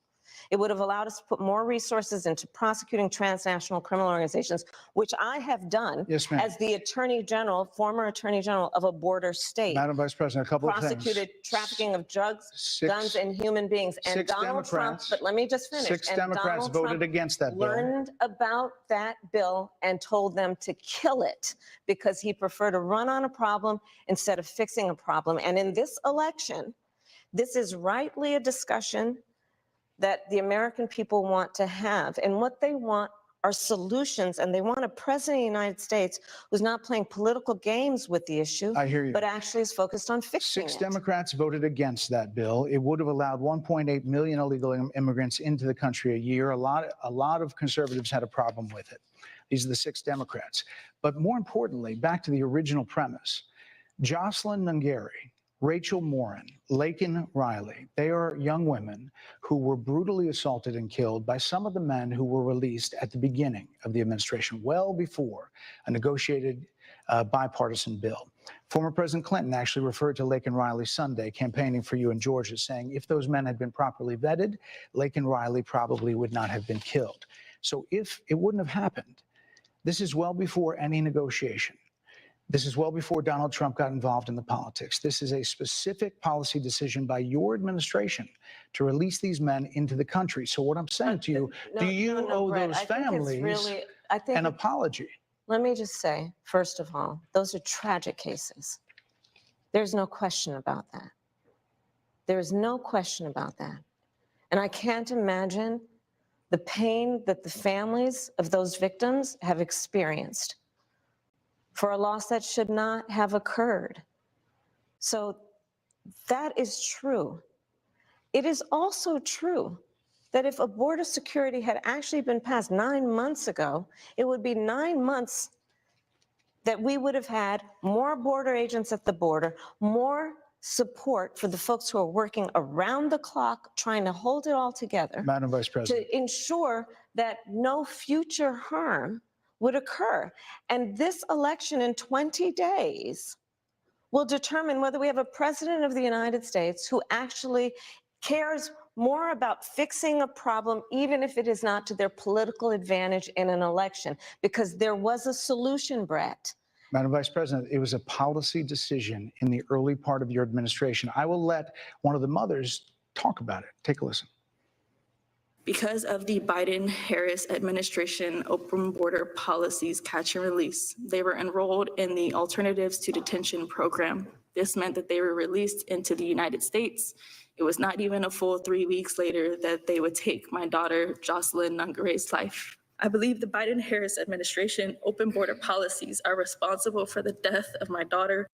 It would have allowed us to put more resources into prosecuting transnational criminal organizations, which I have done as the Attorney General, former Attorney General of a border state. Madam Vice President, a couple of things. Prosecuted trafficking of drugs, guns, and human beings. And Donald Trump, but let me just finish. 6 Democrats voted against that bill. Learned about that bill and told them to kill it because he preferred to run on a problem instead of fixing a problem. And in this election, this is rightly a discussion that the American people want to have. And what they want are solutions, and they want a president of the United States who's not playing political games with the issue, I hear you, but actually is focused on fixing it. 6 Democrats voted against that bill. It would have allowed 1.8 million illegal immigrants into the country a year. A lot of conservatives had a problem with it. These are the 6 Democrats. But more importantly, back to the original premise, Jocelyn Nungari, Rachel Morin, Laken Riley, they are young women who were brutally assaulted and killed by some of the men who were released at the beginning of the administration, well before a negotiated bipartisan bill. Former President Clinton actually referred to Laken Riley Sunday, campaigning for you in Georgia, saying if those men had been properly vetted, Laken Riley probably would not have been killed. So if it wouldn't have happened, this is well before any negotiation. This is well before Donald Trump got involved in the politics. This is a specific policy decision by your administration to release these men into the country. So what I'm saying to you, do you owe those families an apology? Let me just say, first of all, those are tragic cases. There's no question about that. There is no question about that. And I can't imagine the pain that the families of those victims have experienced for a loss that should not have occurred. So that is true. It is also true that if a border security had actually been passed 9 months ago, it would be 9 months that we would have had more border agents at the border, more support for the folks who are working around the clock trying to hold it all together. Madam Vice President. To ensure that no future harm would occur. And this election in 20 days will determine whether we have a president of the United States who actually cares more about fixing a problem, even if it is not to their political advantage in an election, because there was a solution, Brett. Madam Vice President, it was a policy decision in the early part of your administration. I will let one of the mothers talk about it. Take a listen. Because of the Biden-Harris administration open border policies catch and release, they were enrolled in the Alternatives to Detention program. This meant that they were released into the United States. It was not even a full 3 weeks later that they would take my daughter, Jocelyn Nungare's life. I believe the Biden-Harris administration open border policies are responsible for the death of my daughter.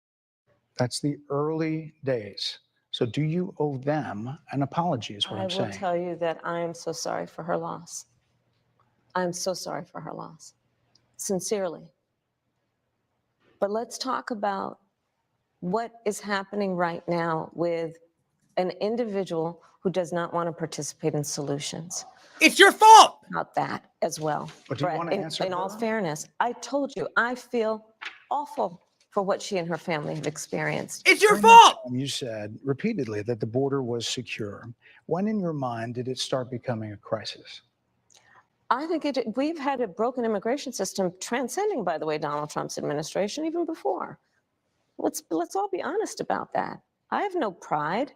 That's the early days. So do you owe them an apology is what I'm saying. I will tell you that I am so sorry for her loss. I'm so sorry for her loss, sincerely. But let's talk about what is happening right now with an individual who does not want to participate in solutions. It's your fault. About that as well. But do you want to answer in all fairness, I told you, I feel awful for what she and her family have experienced. It's your fault. You said repeatedly that the border was secure. When in your mind did it start becoming a crisis? I think we've had a broken immigration system transcending, by the way, Donald Trump's administration even before. Let's all be honest about that. I have no pride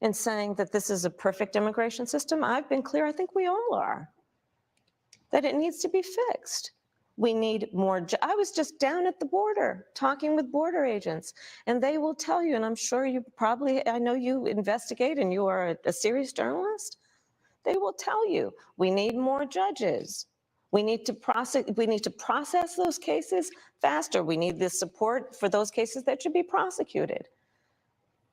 in saying that this is a perfect immigration system. I've been clear, I think we all are, that it needs to be fixed. We need more. I was just down at the border talking with border agents, and they will tell you, and I'm sure you probably, I know you investigate and you are a serious journalist. They will tell you, we need more judges. We need to process those cases faster. We need the support for those cases that should be prosecuted.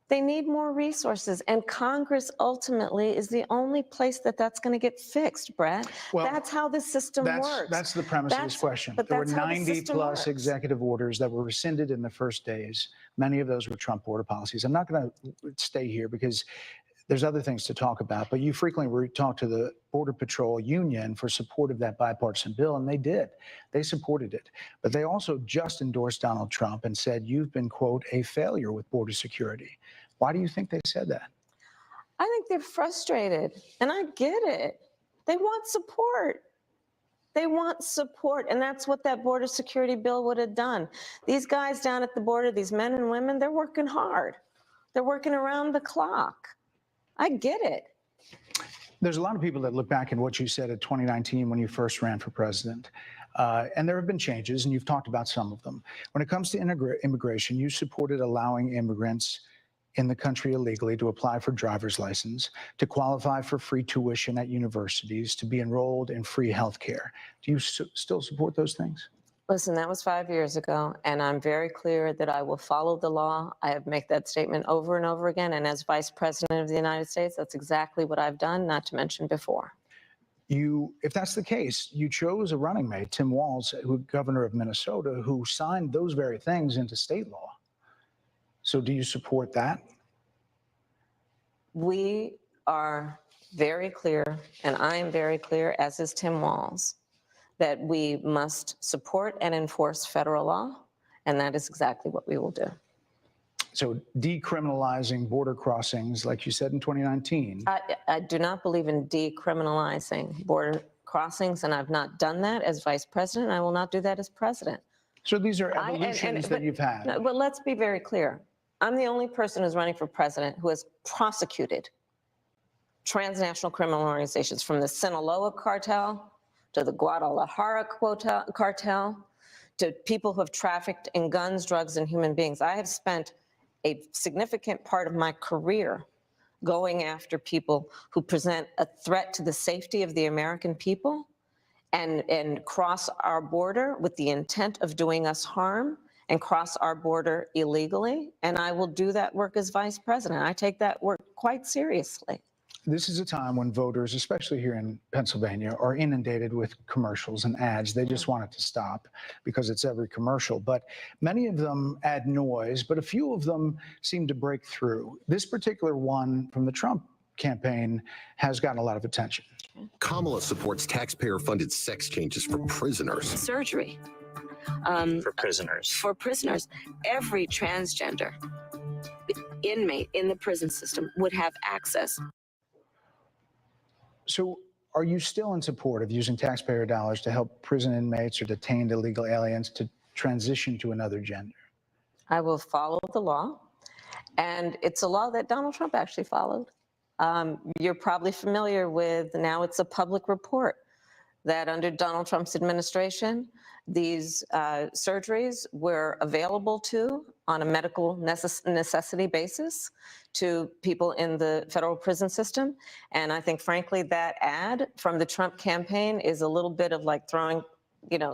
They need more resources, and Congress ultimately is the only place that's going to get fixed, Brett. Well, that's how the system works. That's the premise of this question. There were 90-plus executive orders that were rescinded in the first days. Many of those were Trump border policies. I'm not going to stay here because there's other things to talk about, but you frequently talk to the Border Patrol Union for support of that bipartisan bill, and they did. They supported it. But they also just endorsed Donald Trump and said, you've been, quote, a failure with border security. Why do you think they said that? I think they're frustrated, and I get it. They want support. They want support, and that's what that border security bill would have done. These guys down at the border, these men and women, they're working hard. They're working around the clock. I get it. There's a lot of people that look back at what you said in 2019 when you first ran for president. And there have been changes, and you've talked about some of them. When it comes to immigration, you supported allowing immigrants in the country illegally to apply for driver's license, to qualify for free tuition at universities, to be enrolled in free health care. Do you still support those things? Listen, that was 5 years ago, and I'm very clear that I will follow the law. I have made that statement over and over again, and as Vice President of the United States, that's exactly what I've done, not to mention before. If that's the case, you chose a running mate, Tim Walz, governor of Minnesota, who signed those very things into state law. So do you support that? We are very clear, and I am very clear, as is Tim Walz, that we must support and enforce federal law, and that is exactly what we will do. So decriminalizing border crossings, like you said in 2019. I do not believe in decriminalizing border crossings, and I've not done that as vice president. I will not do that as president. So these are evolutions that you've had. But let's be very clear. I'm the only person who's running for president who has prosecuted transnational criminal organizations, from the Sinaloa cartel to the Guadalajara cartel, to people who have trafficked in guns, drugs, and human beings. I have spent a significant part of my career going after people who present a threat to the safety of the American people and cross our border with the intent of doing us harm and cross our border illegally. And I will do that work as vice president. I take that work quite seriously. This is a time when voters, especially here in Pennsylvania, are inundated with commercials and ads. They just want it to stop because it's every commercial. But many of them add noise, but a few of them seem to break through. This particular one from the Trump campaign has gotten a lot of attention. Kamala supports taxpayer-funded sex changes for prisoners. Surgery. For prisoners. For prisoners. Every transgender inmate in the prison system would have access. So are you still in support of using taxpayer dollars to help prison inmates or detained illegal aliens to transition to another gender? I will follow the law, and it's a law that Donald Trump actually followed. You're probably familiar with, now it's a public report, that under Donald Trump's administration, these surgeries were available on a medical necessity basis to people in the federal prison system. And I think, frankly, that ad from the Trump campaign is a little bit of like throwing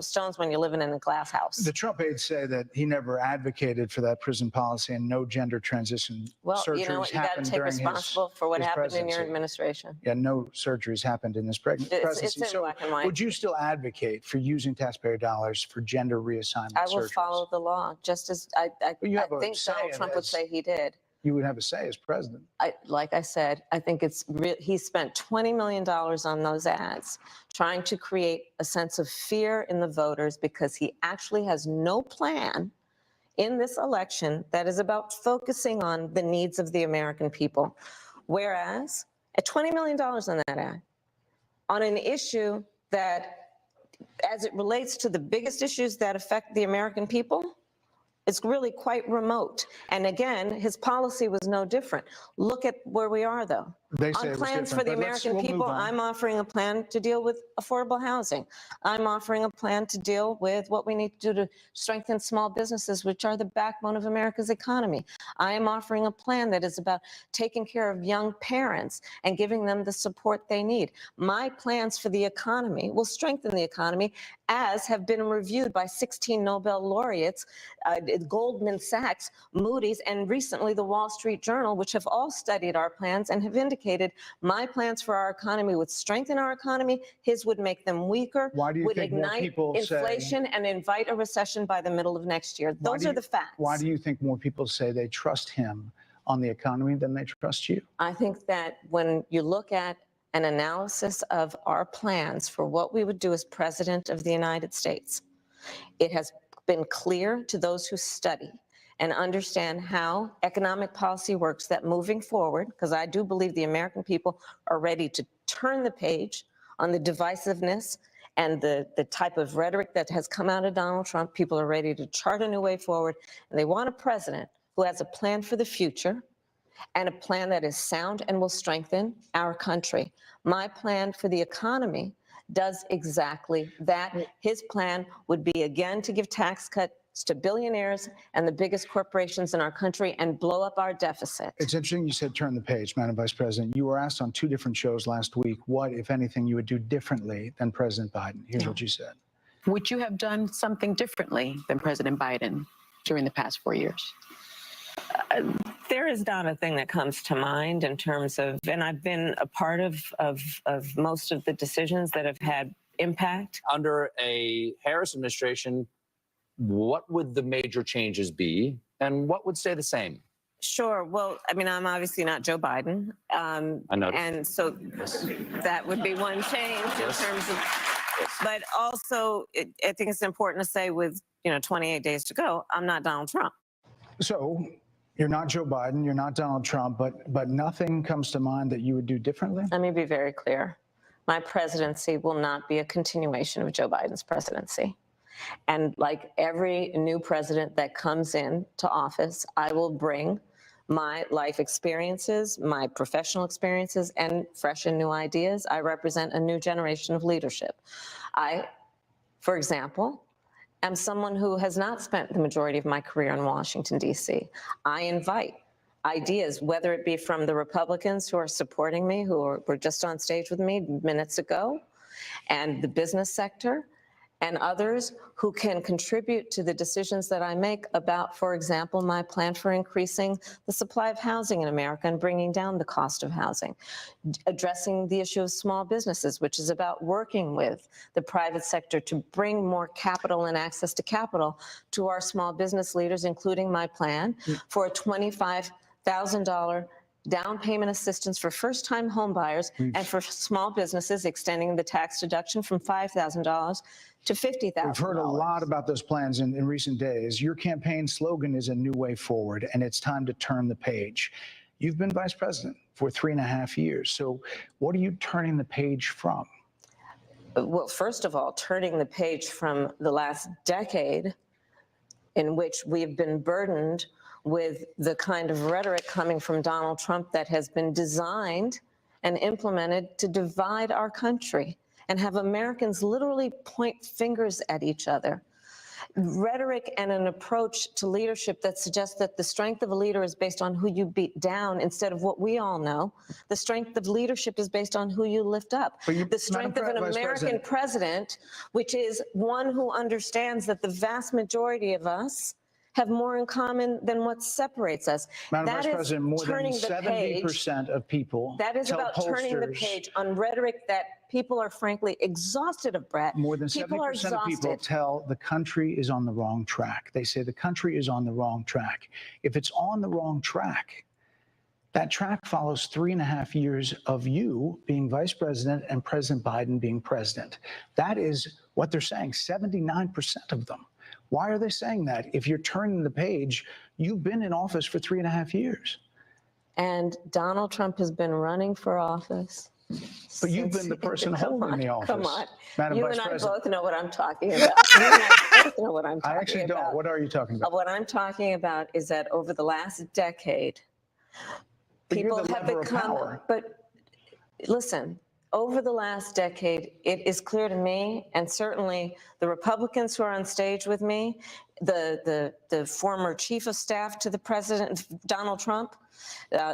stones when you're living in a glass house. The Trump aides say that he never advocated for that prison policy and no gender transition surgeries you know what, you got to take responsible for what happened in your administration. Yeah, no surgeries happened in this presidency. It's in black and white. Would you still advocate for using taxpayer dollars for gender reassignment I will surgeries? follow the law, just as I think Donald Trump would say he did. You would have a say as president. Like I said, I think it's he spent $20 million on those ads, trying to create a sense of fear in the voters because he actually has no plan in this election that is about focusing on the needs of the American people. Whereas at $20 million on that ad, on an issue that, as it relates to the biggest issues that affect the American people, it's really quite remote. And again, his policy was no different. Look at where we are, though. They say on plans for the American people, I'm offering a plan to deal with affordable housing. I'm offering a plan to deal with what we need to do to strengthen small businesses, which are the backbone of America's economy. I am offering a plan that is about taking care of young parents and giving them the support they need. My plans for the economy will strengthen the economy, as have been reviewed by 16 Nobel laureates, Goldman Sachs, Moody's, and recently the Wall Street Journal, which have all studied our plans and have indicated my plans for our economy would strengthen our economy, his would make them weaker, would ignite inflation and invite a recession by the middle of next year. Those are the facts. Why do you think more people say they trust him on the economy than they trust you? I think that when you look at an analysis of our plans for what we would do as President of the United States, it has been clear to those who study and understand how economic policy works that moving forward, because I do believe the American people are ready to turn the page on the divisiveness and the type of rhetoric that has come out of Donald Trump. People are ready to chart a new way forward, and they want a president who has a plan for the future and a plan that is sound and will strengthen our country. My plan for the economy does exactly that. His plan would be, again, to give tax cuts to billionaires and the biggest corporations in our country and blow up our deficit. It's interesting you said turn the page, Madam Vice President. You were asked on 2 different shows last week what, if anything, you would do differently than President Biden. Here's what you said. Would you have done something differently than President Biden during the past 4 years? There is not a thing that comes to mind in terms of, and I've been a part of most of the decisions that have had impact. Under a Harris administration, what would the major changes be and what would stay the same? Sure. Well, I mean, I'm obviously not Joe Biden. I know. And so that would be one change in terms of, but also I think it's important to say with, 28 days to go, I'm not Donald Trump. So you're not Joe Biden, you're not Donald Trump, but nothing comes to mind that you would do differently? Let me be very clear. My presidency will not be a continuation of Joe Biden's presidency. And like every new president that comes into office, I will bring my life experiences, my professional experiences, and fresh and new ideas. I represent a new generation of leadership. I, for example, am someone who has not spent the majority of my career in Washington, D.C. I invite ideas, whether it be from the Republicans who are supporting me, who were just on stage with me minutes ago, and the business sector, and others who can contribute to the decisions that I make about, for example, my plan for increasing the supply of housing in America and bringing down the cost of housing, addressing the issue of small businesses, which is about working with the private sector to bring more capital and access to capital to our small business leaders, including my plan for a $25,000 down payment assistance for first-time homebuyers and for small businesses, extending the tax deduction from $5,000 to $50,000. We've heard a lot about those plans in recent days. Your campaign slogan is a new way forward, and it's time to turn the page. You've been vice president for 3.5 years. So what are you turning the page from? Well, first of all, turning the page from the last decade in which we've been burdened with the kind of rhetoric coming from Donald Trump that has been designed and implemented to divide our country and have Americans literally point fingers at each other. Rhetoric and an approach to leadership that suggests that the strength of a leader is based on who you beat down instead of what we all know. The strength of leadership is based on who you lift up. The strength of an American president, which is one who understands that the vast majority of us have more in common than what separates us. Madam Vice President, more than 70% of people that is about turning the page on rhetoric that people are frankly exhausted of, Brett. More than 70% of people tell the country is on the wrong track. They say the country is on the wrong track. If it's on the wrong track, that track follows 3.5 years of you being vice president and President Biden being president. That is what they're saying, 79% of them. Why are they saying that? If you're turning the page, you've been in office for 3.5 years. And Donald Trump has been running for office. But you've been the person holding the office. Come on. Madam You Vice and I President. both know what I'm talking about. You and I both know what I'm talking about. I actually don't. What are you talking about? What I'm talking about is that over the last decade, people have become, but listen, over the last decade, it is clear to me, and certainly the Republicans who are on stage with me, the former chief of staff to the president, Donald Trump,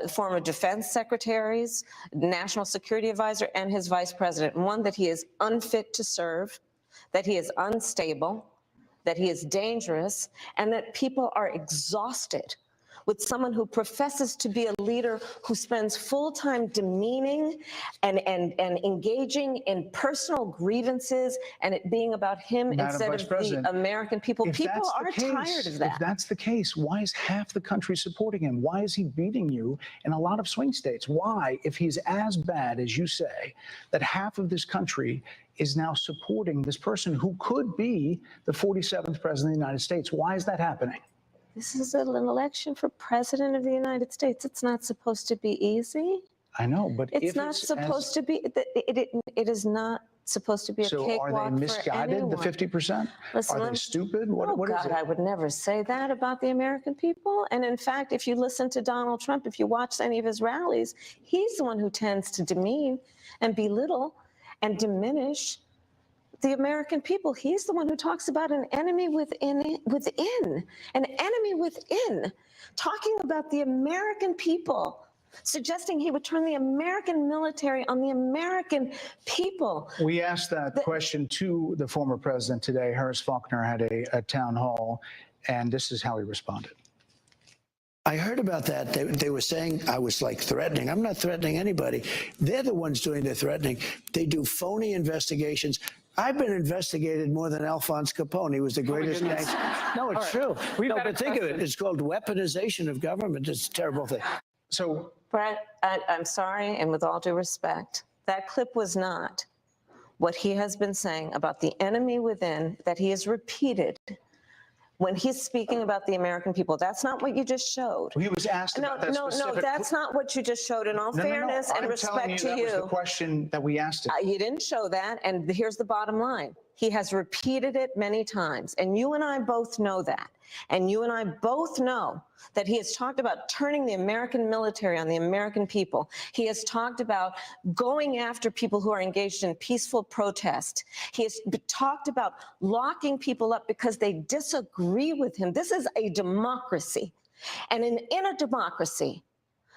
former defense secretaries, national security advisor, and his vice president, one, that he is unfit to serve, that he is unstable, that he is dangerous, and that people are exhausted with someone who professes to be a leader who spends full time demeaning and engaging in personal grievances and it being about him instead of the American people. People are tired of that. If that's the case, why is half the country supporting him? Why is he beating you in a lot of swing states? Why, if he's as bad as you say, that half of this country is now supporting this person who could be the 47th president of the United States? Why is that happening? This is an election for president of the United States. It's not supposed to be easy. I know, but it's not supposed to be. It is not supposed to be a cakewalk for anyone. So are they misguided, the 50%? Listen, are they stupid? What is God, it? I would never say that about the American people. And in fact, if you listen to Donald Trump, if you watch any of his rallies, he's the one who tends to demean and belittle and diminish the American people. He's the one who talks about an enemy within, an enemy within, talking about the American people, suggesting he would turn the American military on the American people. We asked that question to the former president today. Harris Faulkner had a town hall, and this is how he responded. I heard about that. They were saying I was like threatening. I'm not threatening anybody. They're the ones doing the threatening. They do phony investigations. I've been investigated more than Alphonse Capone. He was the greatest gangster. No, it's true. No, but think of it. It's called weaponization of government. It's a terrible thing. So, Brett, I'm sorry, and with all due respect, that clip was not what he has been saying about the enemy within that he has repeated when he's speaking about the American people. That's not what you just showed. He was asked about that No, that's not what you just showed. In all fairness and respect to you. That was the question that we asked him. You didn't show that, and here's the bottom line. He has repeated it many times, and you and I both know that. And you and I both know that he has talked about turning the American military on the American people. He has talked about going after people who are engaged in peaceful protest. He has talked about locking people up because they disagree with him. This is a democracy. And in a democracy,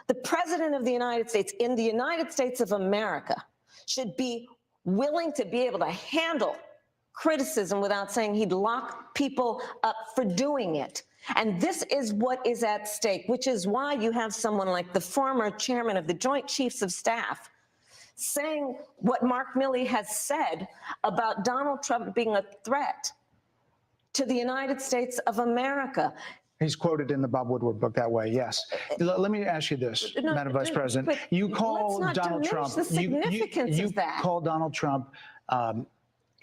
the president of the United States, in the United States of America, should be willing to be able to handle criticism without saying he'd lock people up for doing it. And this is what is at stake, which is why you have someone like the former chairman of the Joint Chiefs of Staff saying what Mark Milley has said about Donald Trump being a threat to the United States of America. He's quoted in the Bob Woodward book that way, yes. Let me ask you this, Madam Vice President. You call Donald Trump. The significance of that. You call Donald Trump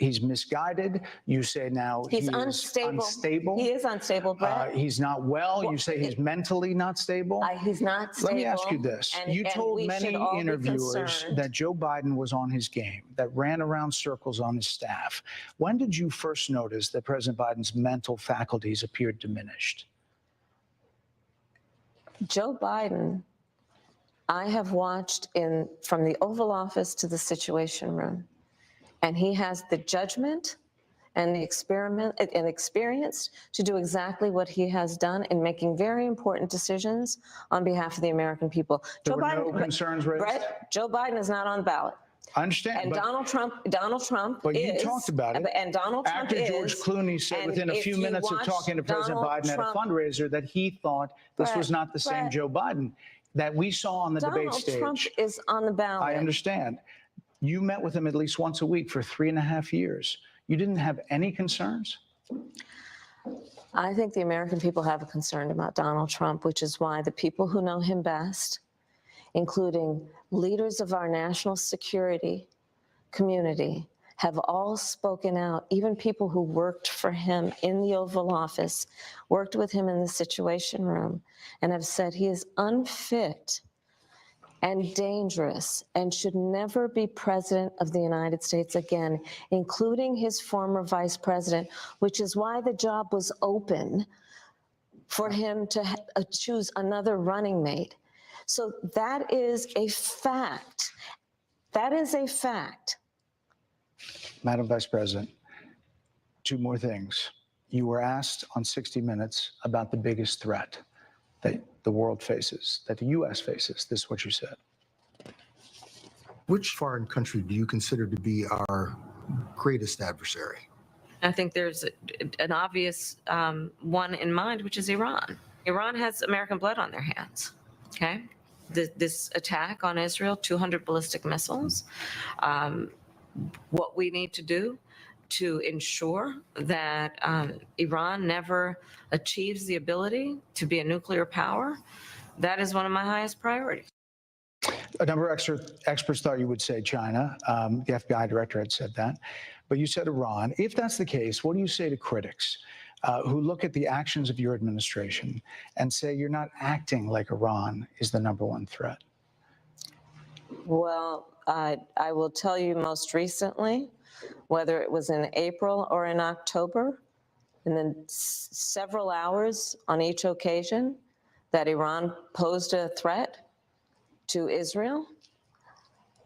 He's misguided. You say now He's he unstable. Is unstable. He is unstable, Brett. He's not well. You say he's mentally not stable. He's not stable. Let me ask you this. You told many interviewers that Joe Biden was on his game, that ran around circles on his staff. When did you first notice that President Biden's mental faculties appeared diminished? Joe Biden, I have watched from the Oval Office to the Situation Room, and he has the judgment and the experience to do exactly what he has done in making very important decisions on behalf of the American people. There were no concerns raised? Brett, Joe Biden is not on the ballot. I understand. And Donald Trump But is. you talked about it. And Donald Trump After George Clooney said within a few minutes of talking to President Biden at a fundraiser that he thought this was not the same Joe Biden that we saw on the debate stage. Donald Trump is on the ballot. I understand. You met with him at least once a week for 3.5 years. You didn't have any concerns? I think the American people have a concern about Donald Trump, which is why the people who know him best, including leaders of our national security community, have all spoken out, even people who worked for him in the Oval Office, worked with him in the Situation Room, and have said he is unfit and dangerous and should never be president of the United States again, including his former vice president, which is why the job was open for him to choose another running mate. So that is a fact. That is a fact. Madam Vice President, two more things. You were asked on 60 Minutes about the biggest threat that the world faces, that the U.S. faces. This is what you said. Which foreign country do you consider to be our greatest adversary? I think there's an obvious one in mind, which is Iran. Iran has American blood on their hands, okay? This attack on Israel, 200 ballistic missiles. What we need to do to ensure that Iran never achieves the ability to be a nuclear power, that is one of my highest priorities. A number of experts thought you would say China. The FBI director had said that. But you said Iran. If that's the case, what do you say to critics who look at the actions of your administration and say you're not acting like Iran is the #1 threat? Well, I will tell you most recently, whether it was in April or in October, and then several hours on each occasion, that Iran posed a threat to Israel.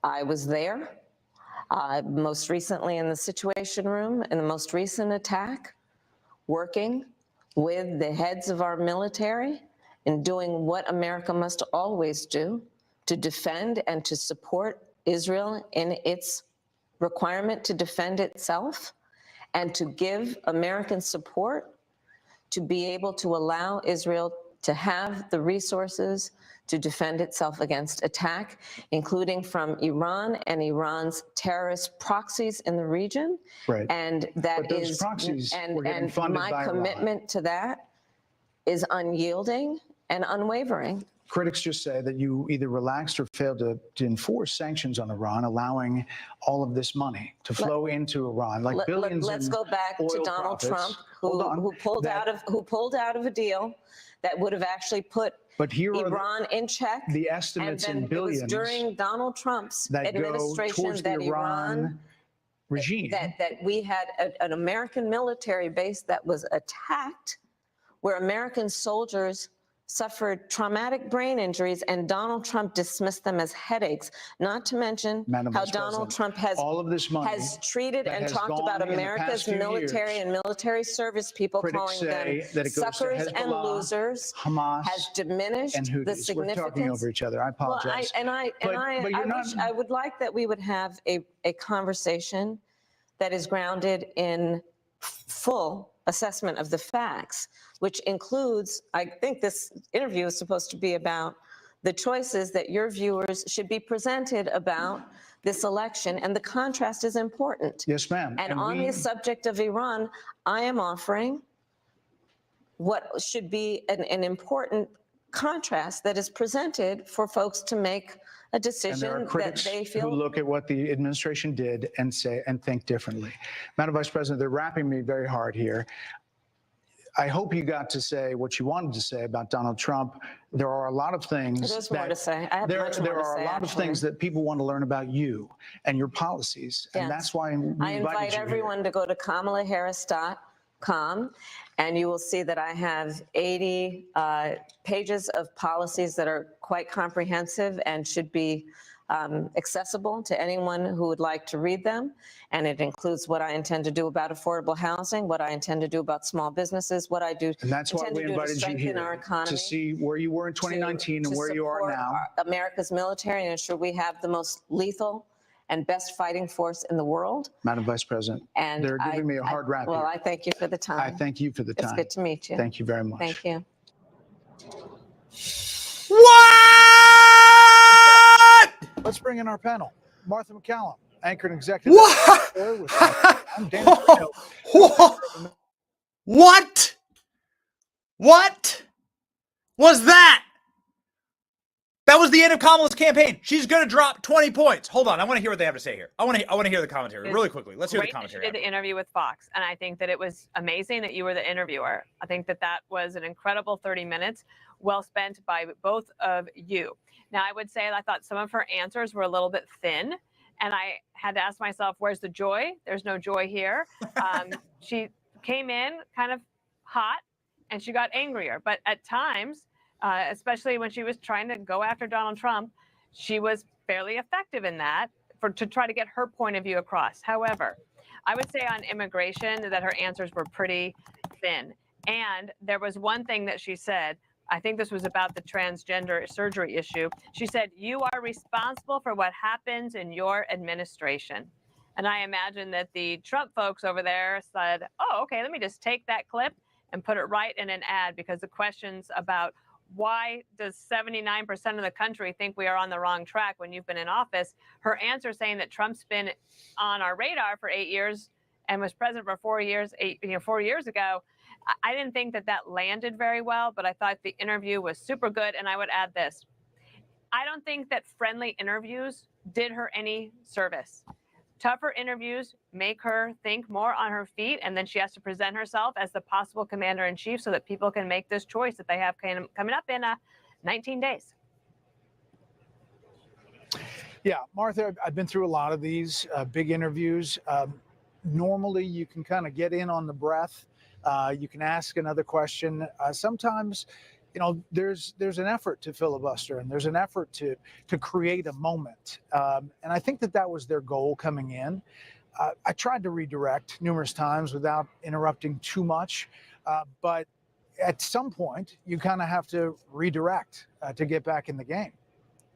I was there, most recently in the Situation Room, in the most recent attack, working with the heads of our military and doing what America must always do to defend and to support Israel in its requirement to defend itself, and to give American support to be able to allow Israel to have the resources to defend itself against attack, including from Iran and Iran's terrorist proxies in the region. Right. And that is, and my commitment to that is unyielding and unwavering. Critics just say that you either relaxed or failed to enforce sanctions on Iran, allowing all of this money to flow into Iran, like billions. Let's go back to Donald Trump, who pulled out of a deal that would have actually put Iran in check. The estimates in billions. It was during Donald Trump's administration that Iran regime, that we had an American military base that was attacked, where American soldiers suffered traumatic brain injuries, and Donald Trump dismissed them as headaches, not to mention how Donald Trump has has treated and talked about America's military and military service people, calling them suckers and losers, Hamas, has diminished the significance. We're talking over each other. I apologize. Well, I would like that we would have a conversation that is grounded in full assessment of the facts, which includes, I think this interview is supposed to be about the choices that your viewers should be presented about this election, and the contrast is important. Yes, ma'am. And on the subject of Iran, I am offering what should be an important contrast that is presented for folks to make a And decision there are that critics they who feel. look at what the administration did and say and think differently. Madam Vice President, they're wrapping me very hard here. I hope you got to say what you wanted to say about Donald Trump. There are a lot of things There's more to say. I have there much more are to a say, lot of actually. things that people want to learn about you and your policies, and Yes. that's why we I invited invite you everyone to go to kamalaharris.com, and you will see that I have 80 pages of policies that are quite comprehensive and should be accessible to anyone who would like to read them. And it includes what I intend to do about affordable housing, what I intend to do about small businesses, what I do And that's why intend we to do to invited you strengthen our here economy, to see where you were in 2019 and where you are now. America's military, and ensure we have the most lethal and best fighting force in the world. Madam Vice President, And they're giving me a hard rap well, here. I thank you for the time. I thank you for the time. It's good to meet you. Thank you very much. Thank you. Let's bring in our panel. Martha McCallum, anchor and executive. With I'm Dan What? What was that? That was the end of Kamala's campaign. She's going to drop 20 points. Hold on. I want to hear what they have to say here. I want to hear the commentary really quickly. Let's hear the commentary. Great that you did the interview with Fox, and I think that it was amazing that you were the interviewer. I think that that was an incredible 30 minutes, well spent by both of you. Now, I would say I thought some of her answers were a little bit thin, and I had to ask myself, where's the joy? There's no joy here. She came in kind of hot, and she got angrier. But at times, especially when she was trying to go after Donald Trump, she was fairly effective in that to try to get her point of view across. However, I would say on immigration that her answers were pretty thin. And there was one thing that she said, I think this was about the transgender surgery issue. She said, you are responsible for what happens in your administration. And I imagine that the Trump folks over there said, oh, okay, let me just take that clip and put it right in an ad, because the questions about why does 79% of the country think we are on the wrong track when you've been in office, her answer saying that Trump's been on our radar for 8 years and was president for 4 years, 4 years ago, I didn't think that that landed very well, but I thought the interview was super good. And I would add this. I don't think that friendly interviews did her any service. Tougher interviews make her think more on her feet, and then she has to present herself as the possible commander-in-chief so that people can make this choice that they have coming up in 19 days. Yeah, Martha, I've been through a lot of these big interviews. Normally, you can kind of get in on the breath. You can ask another question. Sometimes, you know, there's an effort to filibuster, and there's an effort to create a moment. And I think that was their goal coming in. I tried to redirect numerous times without interrupting too much. But at some point, you kind of have to redirect to get back in the game.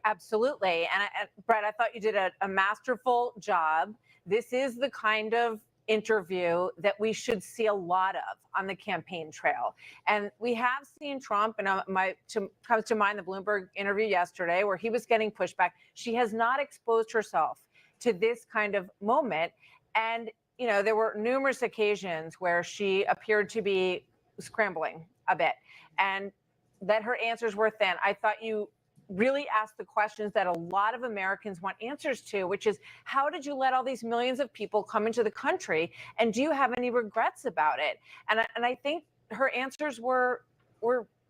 Absolutely. And Brett, I thought you did a masterful job. This is the kind of interview that we should see a lot of on the campaign trail. And we have seen Trump, and comes to mind the Bloomberg interview yesterday where he was getting pushback. She has not exposed herself to this kind of moment. And, you know, there were numerous occasions where she appeared to be scrambling a bit, and that her answers were thin. I thought you really asked the questions that a lot of Americans want answers to, which is, how did you let all these millions of people come into the country, and do you have any regrets about it? And I think her answers were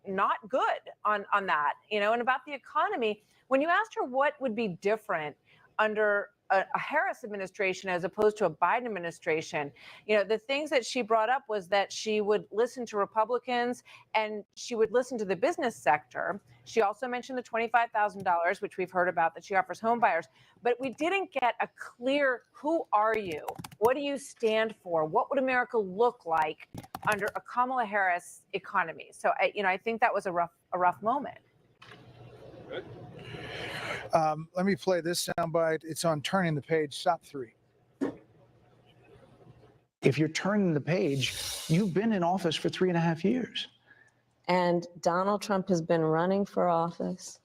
not good on that, you know. And about the economy, when you asked her what would be different under a Harris administration as opposed to a Biden administration, you know, the things that she brought up was that she would listen to Republicans and she would listen to the business sector. She also mentioned the $25,000, which we've heard about, that she offers home buyers. But we didn't get a clear, who are you? What do you stand for? What would America look like under a Kamala Harris economy? So, I think that was a rough moment. Good. Let me play this soundbite. It's on Turning the Page, stop 3. If you're turning the page, you've been in office for 3.5 years. And Donald Trump has been running for office.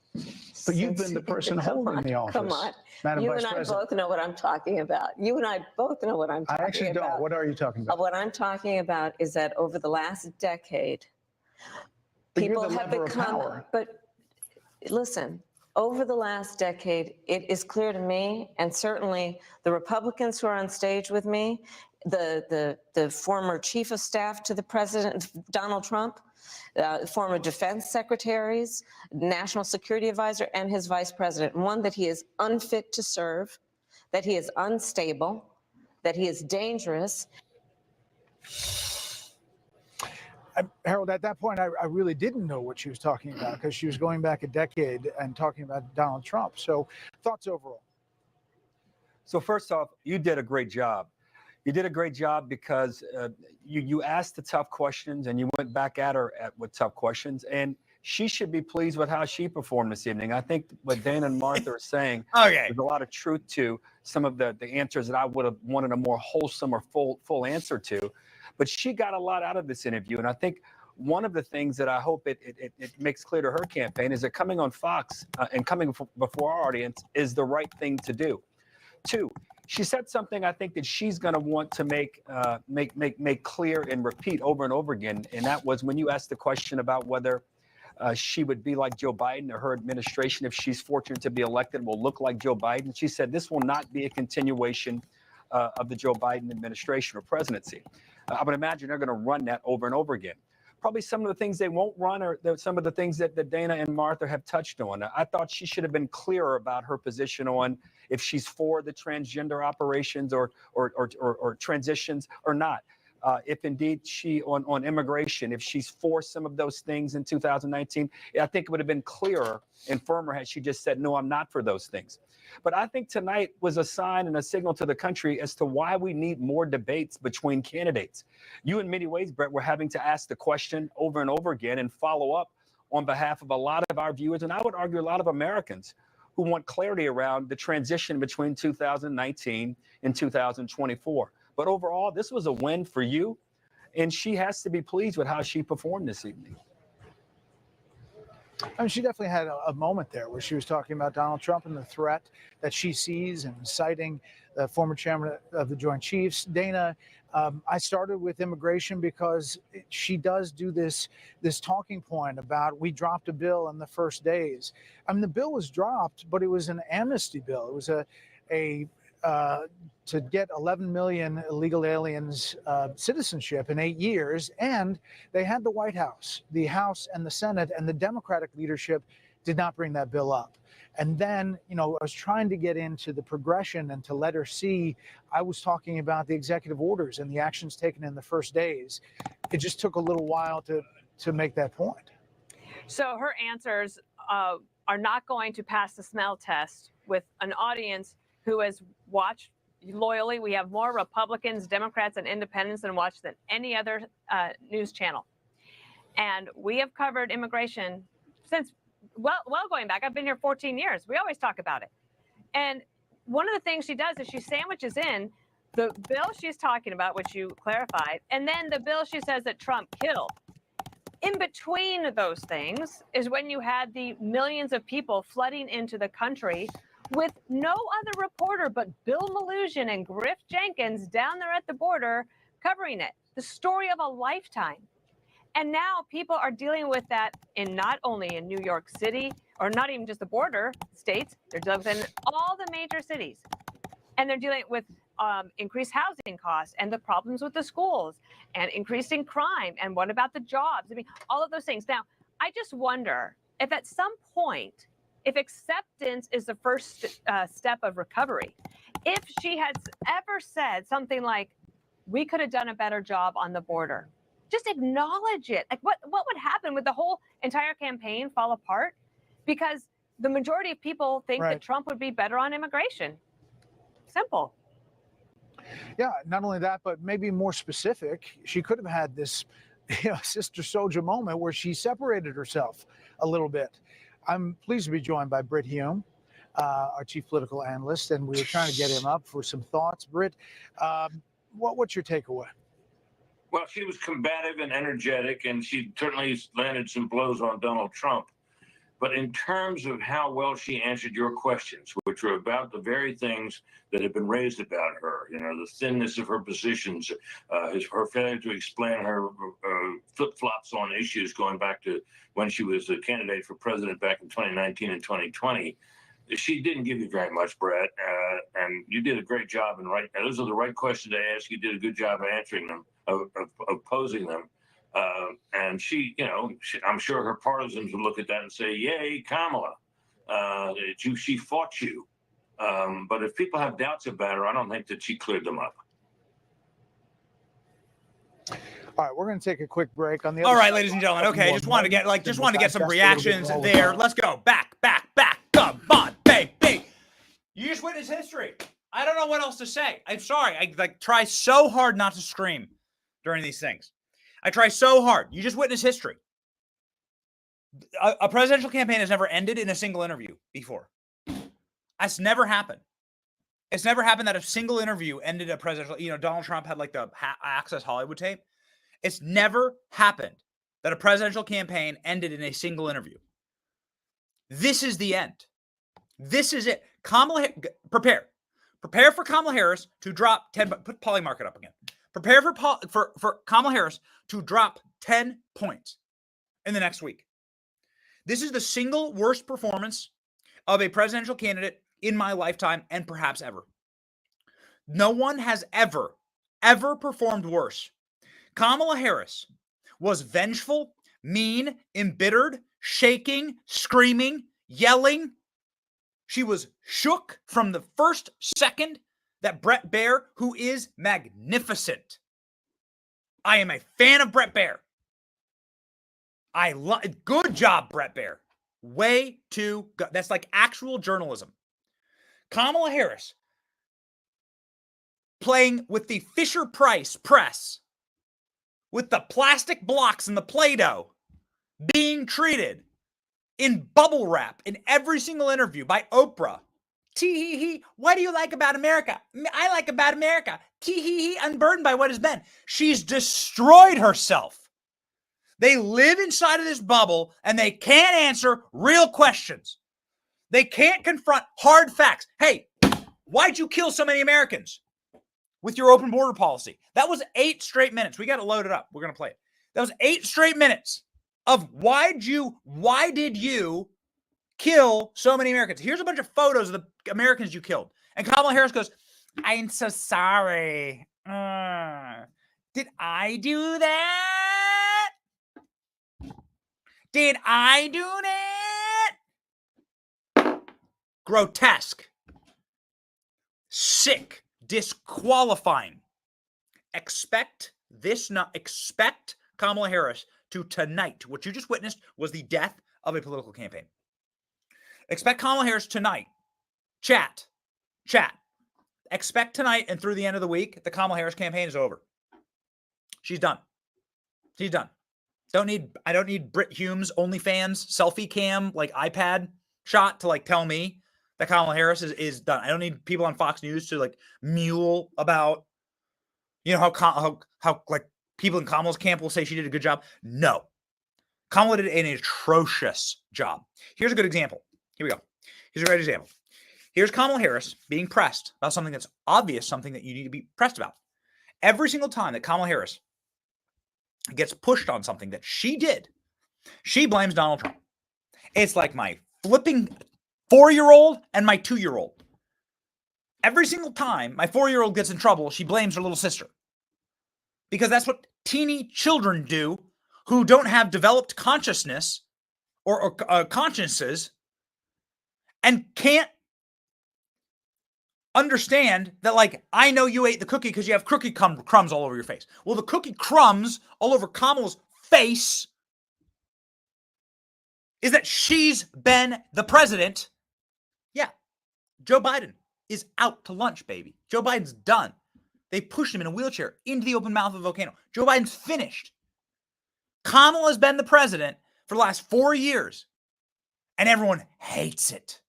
But you've been the person holding the office. Come on. Madam You Vice and I President. both know what I'm talking about. You and I both know what I'm talking about. I actually don't. What are you talking about? What I'm talking about is that over the last decade, But you're People the have lever of become, power. but listen, over the last decade, it is clear to me, and certainly the Republicans who are on stage with me, the former chief of staff to the president, Donald Trump, former defense secretaries, national security advisor, and his vice president. One, that he is unfit to serve, that he is unstable, that he is dangerous. Harold, at that point, I really didn't know what she was talking about because she was going back a decade and talking about Donald Trump. So thoughts overall? So first off, you did a great job. You did a great job because you asked the tough questions and you went back at her with tough questions. And she should be pleased with how she performed this evening. I think what Dana and Martha are saying, there's a lot of truth to some of the answers that I would have wanted a more wholesome or full answer to. But she got a lot out of this interview. And I think one of the things that I hope it makes clear to her campaign is that coming on Fox and coming before our audience is the right thing to do. Two, she said something I think that she's going to want to make clear and repeat over and over again. And that was when you asked the question about whether she would be like Joe Biden, or her administration, if she's fortunate to be elected, will look like Joe Biden. She said this will not be a continuation of the Joe Biden administration or presidency. I would imagine they're going to run that over and over again. Probably some of the things they won't run are some of the things that Dana and Martha have touched on. I thought she should have been clearer about her position on if she's for the transgender operations or transitions or not. If indeed she on immigration, if she's for some of those things in 2019, I think it would have been clearer and firmer had she just said, no, I'm not for those things. But I think tonight was a sign and a signal to the country as to why we need more debates between candidates. You, in many ways, Brett, were having to ask the question over and over again and follow up on behalf of a lot of our viewers, and I would argue a lot of Americans who want clarity around the transition between 2019 and 2024. But overall, this was a win for you, and she has to be pleased with how she performed this evening. I mean, she definitely had a moment there where she was talking about Donald Trump and the threat that she sees, and citing the former chairman of the Joint Chiefs. Dana, I started with immigration because she does do this talking point about we dropped a bill in the first days. I mean, the bill was dropped, but it was an amnesty bill. It was to get 11 million illegal aliens citizenship in 8 years, and they had the White House, the House and the Senate, and the Democratic leadership did not bring that bill up. And then, you know, I was trying to get into the progression and to let her see I was talking about the executive orders and the actions taken in the first days. It just took a little while to make that point. So her answers are not going to pass the smell test with an audience who has watched loyally. We have more Republicans, Democrats, and independents than watch than any other news channel. And we have covered immigration since, well going back. I've been here 14 years. We always talk about it. And one of the things she does is she sandwiches in the bill she's talking about, which you clarified, and then the bill she says that Trump killed. In between those things is when you had the millions of people flooding into the country with no other reporter but Bill Malugin and Griff Jenkins down there at the border covering it. The story of a lifetime. And now people are dealing with that in not only in New York City, or not even just the border states, they're dealing in all the major cities. And they're dealing with increased housing costs and the problems with the schools and increasing crime. And what about the jobs? I mean, all of those things. Now, I just wonder if at some point, if acceptance is the first step of recovery, if she had ever said something like, we could have done a better job on the border, just acknowledge it. Like what would happen? Would the whole entire campaign fall apart? Because the majority of people think that Trump would be better on immigration. Simple. Yeah, not only that, but maybe more specific, she could have had this Sister Souljah moment where she separated herself a little bit. I'm pleased to be joined by BRIT HUME, our chief political analyst, and we were trying to get him up for some thoughts. BRIT, what's your takeaway? Well, she was combative and energetic, and she certainly landed some blows on Donald Trump. But in terms of how well she answered your questions, which were about the very things that have been raised about her, you know, the thinness of her positions, her failure to explain her flip-flops on issues going back to when she was a candidate for president back in 2019 and 2020, she didn't give you very much, Brett, and you did a great job. And those are the right questions to ask. You did a good job of answering them, of posing them. And she, you know, I'm sure her partisans would look at that and say, yay, Kamala, she fought you. But if people have doubts about her, I don't think that she cleared them up. All right, we're going to take a quick break on the. All right, ladies and gentlemen. Okay, just wanted to get some reactions there. Let's go. Back. Come on, baby. You just witnessed history. I don't know what else to say. I'm sorry. I try so hard not to scream during these things. I try so hard. You just witnessed history. A presidential campaign has never ended in a single interview before. That's never happened. It's never happened that a single interview ended a presidential. You know, Donald Trump had like the Access Hollywood tape. It's never happened that a presidential campaign ended in a single interview. This is the end. This is it. Prepare for Kamala Harris to drop 10. Put Polly Market up again. Prepare for Kamala Harris to drop 10 points in the next week. This is the single worst performance of a presidential candidate in my lifetime and perhaps ever. No one has ever performed worse. Kamala Harris was vengeful, mean, embittered, shaking, screaming, yelling. She was shook from the first second that Bret Baier, who is magnificent. I am a fan of Bret Baier. Good job, Bret Baier. Way too good. That's like actual journalism. Kamala Harris playing with the Fisher-Price press, with the plastic blocks and the Play-Doh, being treated in bubble wrap in every single interview by Oprah. Tee-hee-hee, what do you like about America? I like about America. Tee-hee-hee, unburdened by what has been. She's destroyed herself. They live inside of this bubble and they can't answer real questions. They can't confront hard facts. Hey, why'd you kill so many Americans with your open border policy? That was 8 straight minutes. We got to load it up. We're going to play it. That was 8 straight minutes of why did you kill so many Americans? Here's a bunch of photos of the Americans you killed. And Kamala Harris goes, I'm so sorry. Did I do that? Did I do that? Grotesque. Sick. Disqualifying. Expect Kamala Harris to tonight. What you just witnessed was the death of a political campaign. Expect Kamala Harris tonight. Chat. Expect tonight and through the end of the week, the Kamala Harris campaign is over. She's done. I don't need Brit Hume's OnlyFans selfie cam, like iPad shot to like tell me that Kamala Harris is done. I don't need people on Fox News to like mule about, you know, how like people in Kamala's camp will say she did a good job. No. Kamala did an atrocious job. Here's a good example. Here we go. Here's a great example. Here's Kamala Harris being pressed about something that's obvious, something that you need to be pressed about. Every single time that Kamala Harris gets pushed on something that she did, she blames Donald Trump. It's like my flipping 4-year-old and my 2-year-old. Every single time my 4-year-old gets in trouble, she blames her little sister. Because that's what teeny children do who don't have developed consciousness or consciences and can't understand that, like, I know you ate the cookie because you have cookie crumbs all over your face. Well, the cookie crumbs all over Kamala's face is that she's been the president. Yeah, Joe Biden is out to lunch, baby. Joe Biden's done. They pushed him in a wheelchair into the open mouth of a volcano. Joe Biden's finished. Kamala's been the president for the last 4 years, and everyone hates it.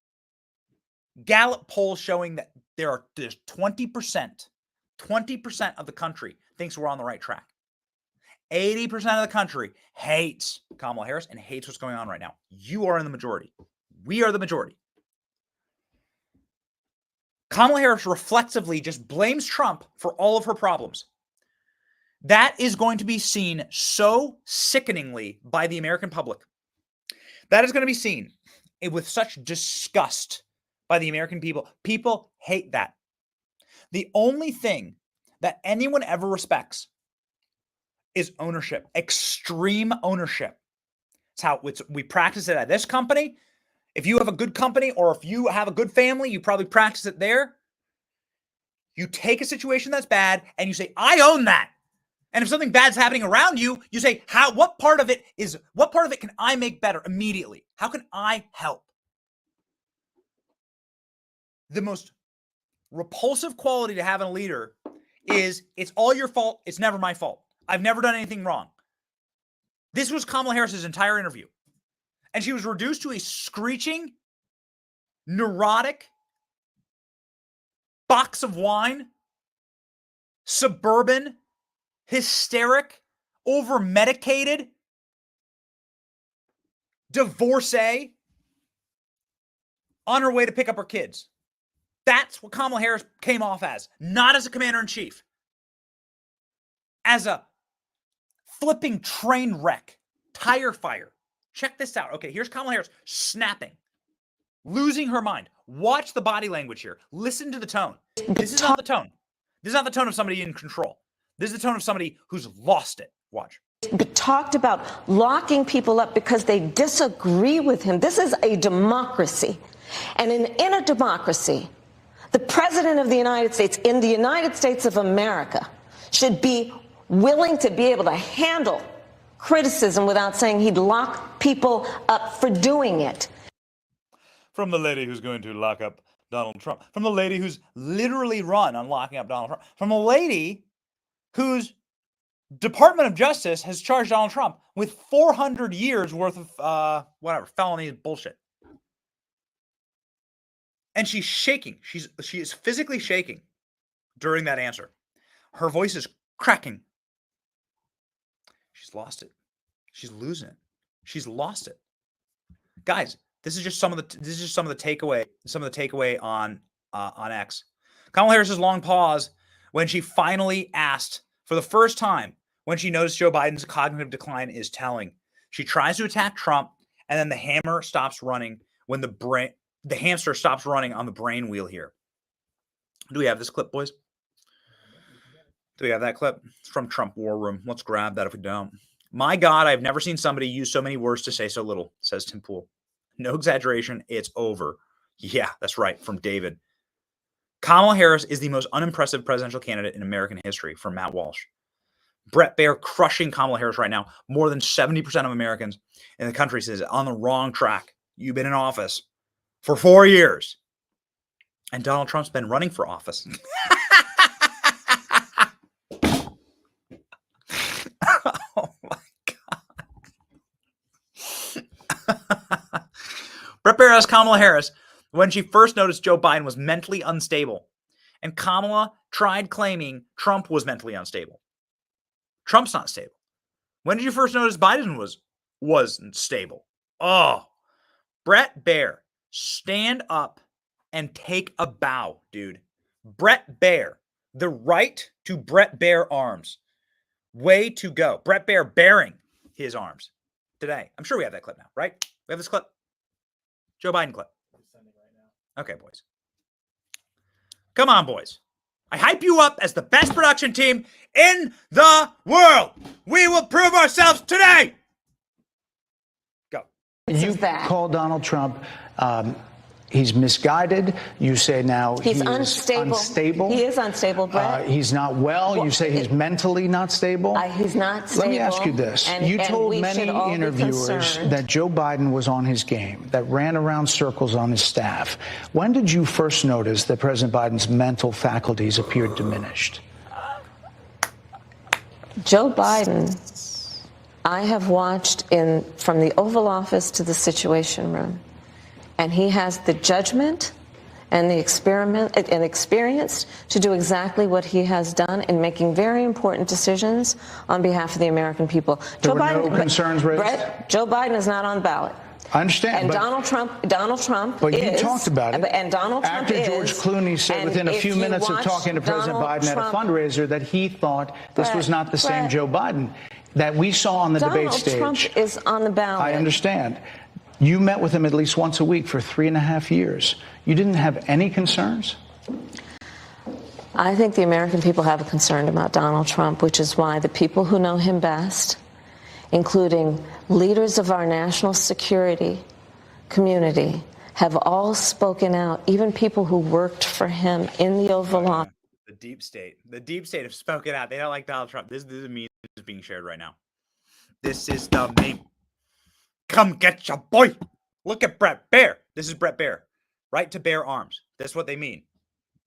Gallup polls showing that there's 20% of the country thinks we're on the right track. 80% of the country hates Kamala Harris and hates what's going on right now. You are in the majority. We are the majority. Kamala Harris reflexively just blames Trump for all of her problems. That is going to be seen so sickeningly by the American public. That is going to be seen with such disgust by the American people. People hate that. The only thing that anyone ever respects is ownership, extreme ownership. It's how we practice it at this company. If you have a good company or if you have a good family, you probably practice it there. You take a situation that's bad and you say, I own that. And if something bad's happening around you, you say, what part of it can I make better immediately? How can I help? The most repulsive quality to have in a leader is it's all your fault. It's never my fault. I've never done anything wrong. This was Kamala Harris's entire interview. And she was reduced to a screeching, neurotic box of wine, suburban, hysteric, over-medicated, divorcee on her way to pick up her kids. That's what Kamala Harris came off as, not as a commander-in-chief. As a flipping train wreck, tire fire. Check this out. Okay, here's Kamala Harris snapping, losing her mind. Watch the body language here. Listen to the tone. This is not the tone. This is not the tone of somebody in control. This is the tone of somebody who's lost it. Watch. Talked about locking people up because they disagree with him. This is a democracy. And in a democracy, the president of the United States, in the United States of America, should be willing to be able to handle criticism without saying he'd lock people up for doing it. From the lady who's going to lock up Donald Trump. From the lady who's literally run on locking up Donald Trump. From a lady whose Department of Justice has charged Donald Trump with 400 years worth of felony bullshit. And she's shaking. She is physically shaking during that answer. Her voice is cracking. She's lost it. She's losing it. She's lost it. Guys, this is just some of the takeaway on X. Kamala Harris's long pause when she finally asked for the first time when she noticed Joe Biden's cognitive decline is telling. She tries to attack Trump, and then the hammer stops running when the hamster stops running on the brain wheel here. Do we have this clip, boys? Do we have that clip? It's from Trump War Room. Let's grab that if we don't. My God, I've never seen somebody use so many words to say so little, says Tim Pool. No exaggeration, it's over. Yeah, that's right, from David. Kamala Harris is the most unimpressive presidential candidate in American history, from Matt Walsh. Brett Baier crushing Kamala Harris right now. More than 70% of Americans in the country says on the wrong track. You've been in office for 4 years. And Donald Trump's been running for office. Oh my God. Brett Baier asked Kamala Harris when she first noticed Joe Biden was mentally unstable. And Kamala tried claiming Trump was mentally unstable. Trump's not stable. When did you first notice Biden wasn't stable? Oh, Brett Baier, stand up and take a bow, dude. Brett Baier, the right to Brett Baier arms. Way to go. Brett Baier bearing his arms today. I'm sure we have that clip now, right? We have this clip. Joe Biden clip. Okay, boys. Come on, boys. I hype you up as the best production team in the world. We will prove ourselves today. Go. You call Donald Trump, he's misguided. You say now he's unstable. He is unstable, Brett. He's not well. You say he's mentally not stable. He's not stable. Let me ask you this. You told many interviewers that Joe Biden was on his game, that ran around circles on his staff. When did you first notice that President Biden's mental faculties appeared diminished? Joe Biden, I have watched from the Oval Office to the Situation Room. And he has the judgment and the experience to do exactly what he has done in making very important decisions on behalf of the American people. There were no concerns raised? Brett, Joe Biden is not on the ballot. I understand. And Donald Trump But is, you talked about it. And Donald Trump After George Clooney said within a few minutes of talking to President Biden at a fundraiser that he thought this was not the same Joe Biden that we saw on the debate stage. Donald Trump is on the ballot. I understand. You met with him at least once a week for 3.5 years. You didn't have any concerns? I think the American people have a concern about Donald Trump, which is why the people who know him best, including leaders of our national security community, have all spoken out, even people who worked for him in the Oval Office. The deep state have spoken out. They don't like Donald Trump. This is a meme that's being shared right now. This is the meme. Come get your boy. Look at Bret Baier. This is Bret Baier. Right to bear arms. That's what they mean.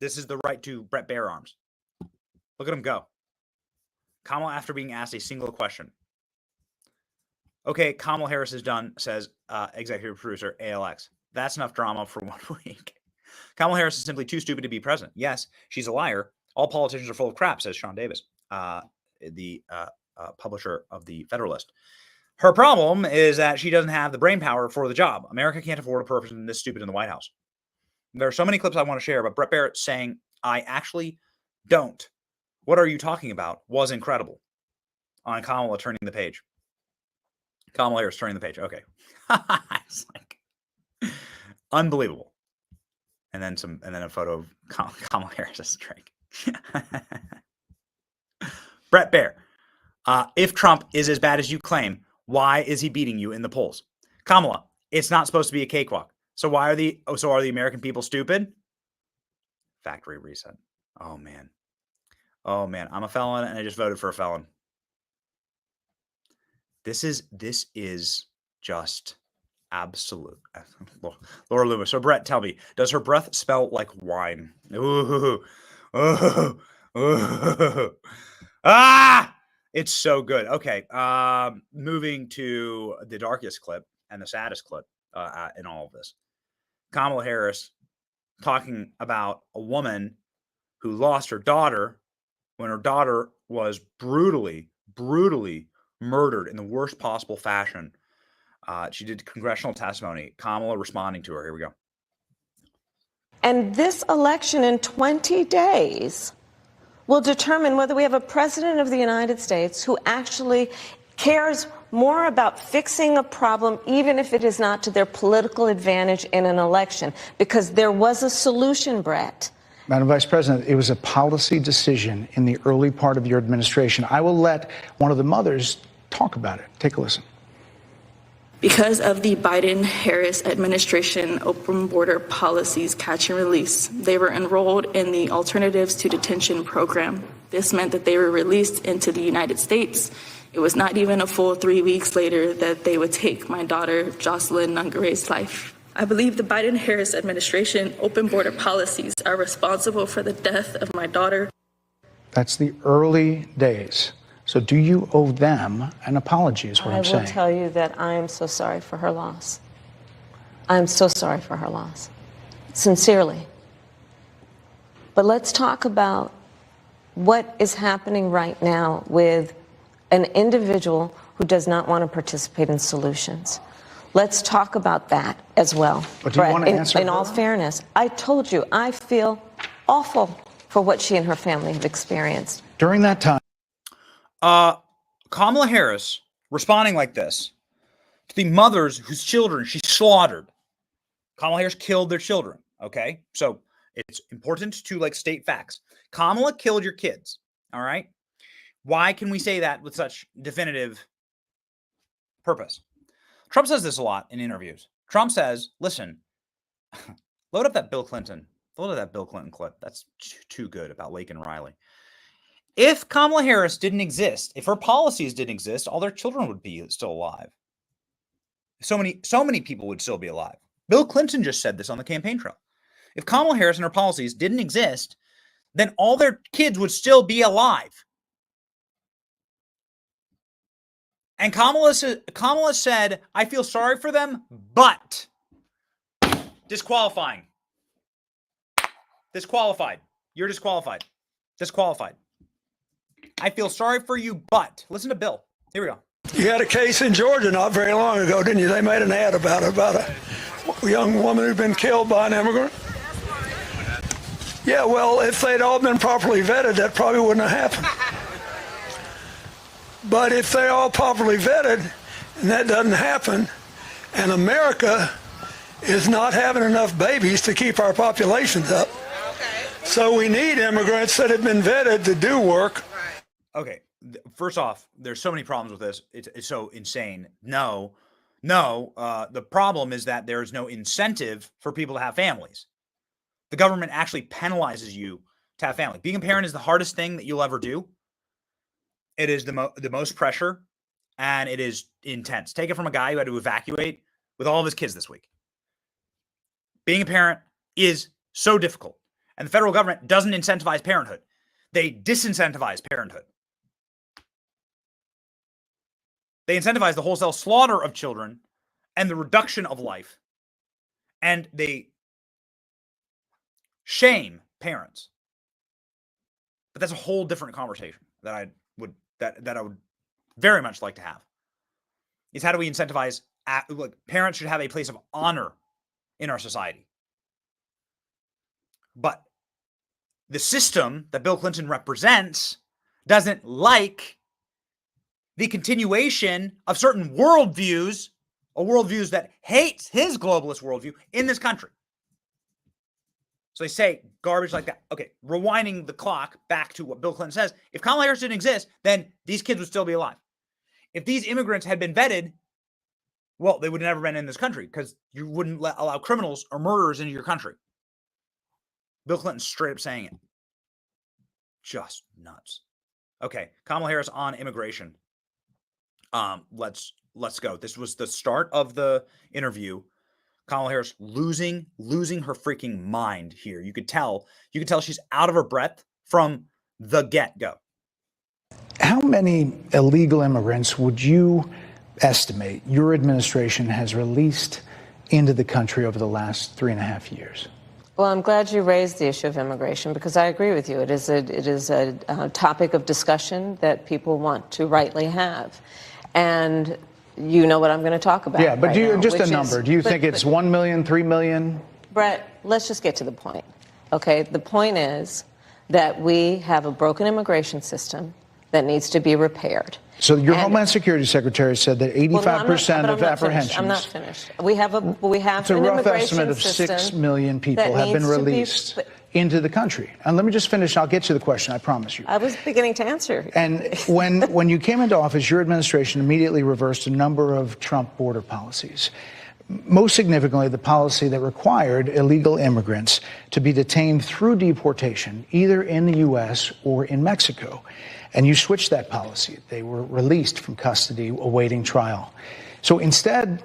This is the right to Bret Baier arms. Look at him go. Kamala, after being asked a single question. Okay, Kamala Harris is done, says executive producer ALX. That's enough drama for 1 week. Kamala Harris is simply too stupid to be president. Yes, she's a liar. All politicians are full of crap, says Sean Davis, the publisher of the Federalist. Her problem is that she doesn't have the brain power for the job. America can't afford a person this stupid in the White House. There are so many clips I want to share, but Bret Baier saying, I actually don't. What are you talking about? Was incredible. On Kamala turning the page. Kamala Harris turning the page. Okay. It's like unbelievable. And then a photo of Kamala Harris's drink. Bret Baier. If Trump is as bad as you claim, why is he beating you in the polls? Kamala, it's not supposed to be a cakewalk. So are the American people stupid? Factory reset. Oh man. I'm a felon and I just voted for a felon. This is just absolute. Laura Loomis. So Brett, tell me, does her breath smell like wine? Ooh. Ah! It's so good. Okay. Moving to the darkest clip and the saddest clip in all of this. Kamala Harris talking about a woman who lost her daughter when her daughter was brutally murdered in the worst possible fashion. She did congressional testimony. Kamala responding to her. Here we go. And this election in 20 days will determine whether we have a president of the United States who actually cares more about fixing a problem, even if it is not to their political advantage in an election, because there was a solution, Brett. Madam Vice President, it was a policy decision in the early part of your administration. I will let one of the mothers talk about it. Take a listen. Because of the Biden-Harris administration open border policies catch and release, they were enrolled in the Alternatives to Detention program. This meant that they were released into the United States. It was not even a full 3 weeks later that they would take my daughter, Jocelyn Nungare's life. I believe the Biden-Harris administration open border policies are responsible for the death of my daughter. That's the early days. So do you owe them an apology is what I'm saying. I will tell you that I am so sorry for her loss. I'm so sorry for her loss. Sincerely. But let's talk about what is happening right now with an individual who does not want to participate in solutions. Let's talk about that as well. But do you want to answer in all fairness, I told you I feel awful for what she and her family have experienced. During that time, Kamala Harris responding like this to the mothers whose children she slaughtered. Kamala Harris killed their children. Okay. So it's important to state facts. Kamala killed your kids. All right. Why can we say that with such definitive purpose? Trump says this a lot in interviews. Trump says, listen, load up that Bill Clinton clip. That's too good about Laken Riley. If Kamala Harris didn't exist, if her policies didn't exist, all their children would be still alive. So many people would still be alive. Bill Clinton just said this on the campaign trail. If Kamala Harris and her policies didn't exist, then all their kids would still be alive. And Kamala said, I feel sorry for them, but disqualifying. Disqualified. You're disqualified. Disqualified. I feel sorry for you, but listen to Bill. Here we go. You had a case in Georgia not very long ago, didn't you? They made an ad about a young woman who'd been killed by an immigrant. Yeah, well, if they'd all been properly vetted, that probably wouldn't have happened. But if they're all properly vetted, and that doesn't happen, and America is not having enough babies to keep our populations up, so we need immigrants that have been vetted to do work. Okay, first off, there's so many problems with this. It's so insane. No. The problem is that there's no incentive for people to have families. The government actually penalizes you to have family. Being a parent is the hardest thing that you'll ever do. It is the most pressure, and it is intense. Take it from a guy who had to evacuate with all of his kids this week. Being a parent is so difficult, and the federal government doesn't incentivize parenthood. They disincentivize parenthood. They incentivize the wholesale slaughter of children and the reduction of life, and they shame parents. But that's a whole different conversation that I would very much like to have. Is how do we incentivize look, parents should have a place of honor in our society. But the system that Bill Clinton represents doesn't like the continuation of certain worldviews, or worldviews that hates his globalist worldview in this country. So they say garbage like that. Okay, rewinding the clock back to what Bill Clinton says, if Kamala Harris didn't exist, then these kids would still be alive. If these immigrants had been vetted, well, they would have never been in this country because you wouldn't allow criminals or murderers into your country. Bill Clinton's straight up saying it. Just nuts. Okay, Kamala Harris on immigration. Let's go. This was the start of the interview. Kamala Harris losing her freaking mind here. You could tell she's out of her breath from the get-go. How many illegal immigrants would you estimate your administration has released into the country over the last 3.5 years? Well, I'm glad you raised the issue of immigration because I agree with you. It is a topic of discussion that people want to rightly have. And you know what I'm going to talk about. Yeah, but right now, just a number. Do you think it's 1 million, 3 million? Brett, let's just get to the point. Okay, the point is that we have a broken immigration system that needs to be repaired. So your Homeland Security Secretary said that 85% of apprehensions. I'm not finished. We have it's a an rough immigration estimate of 6 million people have been released into the country. And let me just finish. I'll get to the question. I promise you. I was beginning to answer. And when you came into office, your administration immediately reversed a number of Trump border policies. Most significantly, the policy that required illegal immigrants to be detained through deportation, either in the U.S. or in Mexico. And you switched that policy. They were released from custody awaiting trial. So instead,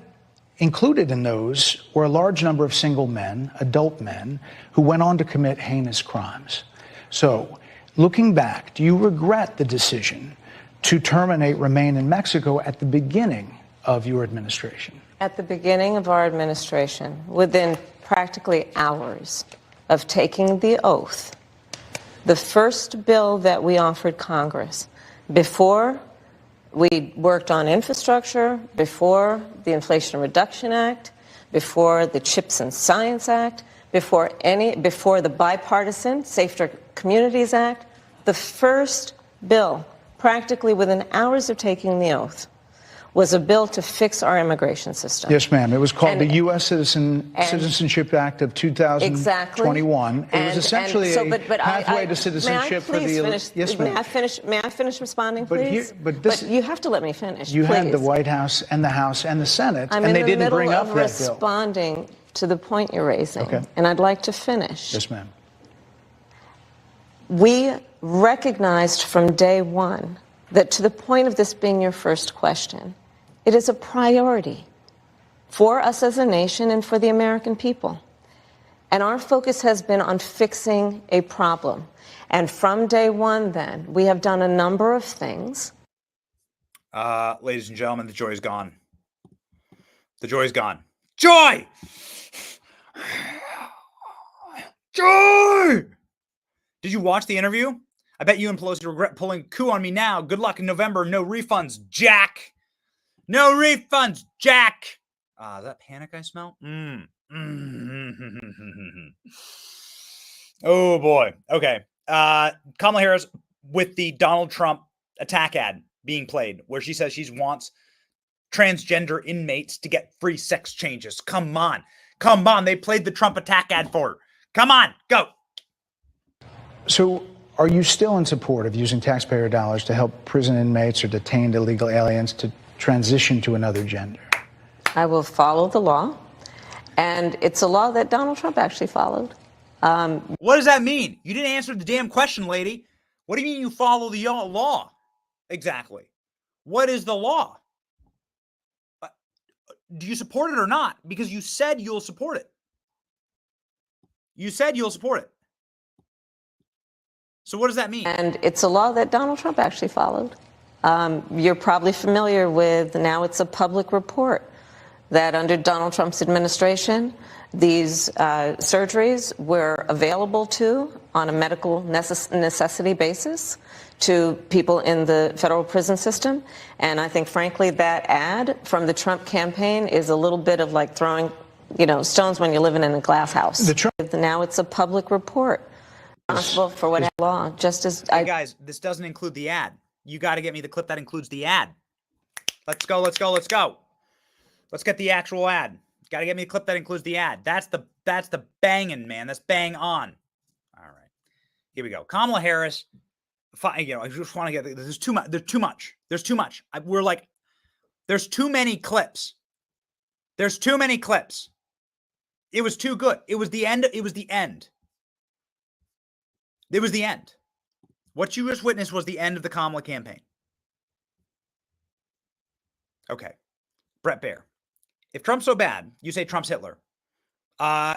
included in those were a large number of single men, adult men, who went on to commit heinous crimes. So looking back, do you regret the decision to terminate Remain in Mexico at the beginning of your administration? At the beginning of our administration, within practically hours of taking the oath, the first bill that we offered Congress, before we worked on infrastructure, before the Inflation Reduction Act, before the CHIPS and Science Act, before the bipartisan Safer Communities Act, the first bill, practically within hours of taking the oath, was a bill to fix our immigration system. Yes, ma'am. It was called the U.S. Citizenship Act of 2021. Exactly. It was essentially a pathway to citizenship for the... Yes, ma'am. May I finish responding, please? But you have to let me finish, You please. had the White House and the House and the Senate, I'm and they didn't in the bring middle up of that responding to the point you're raising, Okay. and I'd like to finish. Yes, ma'am. We recognized from day one that, to the point of this being your first question, it is a priority for us as a nation and for the American people. And our focus has been on fixing a problem. And from day one, then, we have done a number of things. Ladies and gentlemen, the joy is gone. The joy is gone. Joy! Joy! Did you watch the interview? I bet you and Pelosi regret pulling a coup on me now. Good luck in November. No refunds, Jack. No refunds, Jack. Is that panic I smell? Oh, boy. Okay. Kamala Harris with the Donald Trump attack ad being played where she says she wants transgender inmates to get free sex changes. Come on. Come on. They played the Trump attack ad for her. Come on. Go. So are you still in support of using taxpayer dollars to help prison inmates or detained illegal aliens to transition to another gender? I will follow the law. And it's a law that Donald Trump actually followed. What does that mean? You didn't answer the damn question, lady. What do you mean you follow the law? Exactly. What is the law? Do you support it or not? Because you said you'll support it. You said you'll support it. So what does that mean? And it's a law that Donald Trump actually followed. You're probably familiar with, now it's a public report, that under Donald Trump's administration, these surgeries were available on a medical necessity basis to people in the federal prison system. And I think, frankly, that ad from the Trump campaign is a little bit of like throwing, stones when you're living in a glass house. Now it's a public report. Responsible for what law, just as Hey guys, this doesn't include the ad. You got to get me the clip that includes the ad. Let's go, let's go, let's go. Let's get the actual ad. Got to get me the clip that includes the ad. That's the banging, man. That's bang on. All right. Here we go. Kamala Harris, I just want to get, there's too much. There's too much. There's too much. There's too many clips. There's too many clips. It was too good. It was the end. It was the end. It was the end. What you just witnessed was the end of the Kamala campaign. Okay. Brett Baer. If Trump's so bad, you say Trump's Hitler.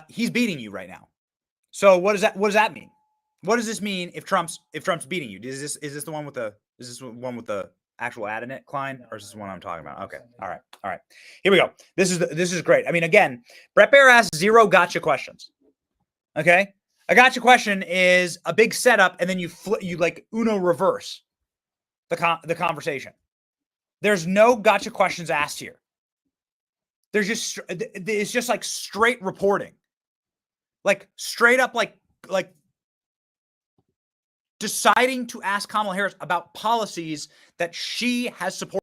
He's beating you right now. So what does that mean? What does this mean if Trump's beating you? Is this the one with the actual ad in it, Klein, or is this the one I'm talking about? Okay. All right. Here we go. This is great. I mean, again, Brett Baer asks 0 gotcha questions. Okay? A gotcha question is a big setup, and then you like Uno reverse the conversation. There's no gotcha questions asked here. It's just like straight reporting, like straight up, like deciding to ask Kamala Harris about policies that she has supported.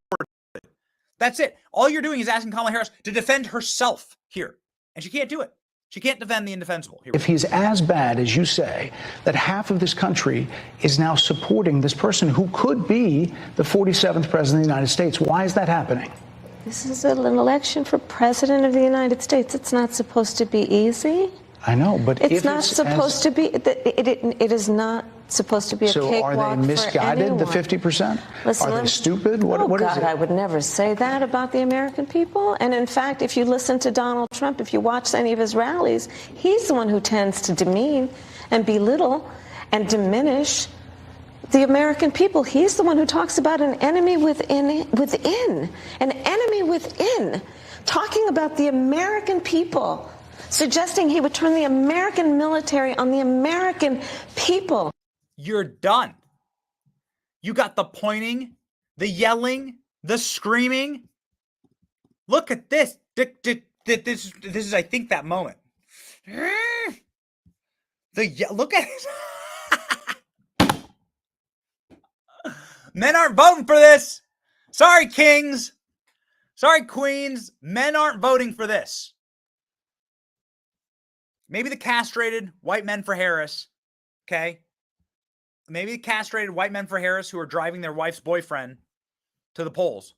That's it. All you're doing is asking Kamala Harris to defend herself here, and she can't do it. She can't defend the indefensible. If he's as bad as you say, that half of this country is now supporting this person who could be the 47th president of the United States, why is that happening? This is an election for president of the United States. It's not supposed to be easy. I know, but it's not supposed to be. It is not supposed to be a cakewalk. So are they misguided, the 50%? Listen, are they stupid? What is God, it? I would never say that about the American people. And in fact, if you listen to Donald Trump, if you watch any of his rallies, he's the one who tends to demean and belittle and diminish the American people. He's the one who talks about an enemy within, an enemy within, talking about the American people, suggesting he would turn the American military on the American people. You're done. You got the pointing, the yelling, the screaming. Look at this. This is, I think, that moment. Look at it. Men aren't voting for this. Sorry, kings. Sorry, queens. Men aren't voting for this. Maybe the castrated white men for Harris, okay? Maybe the castrated white men for Harris who are driving their wife's boyfriend to the polls.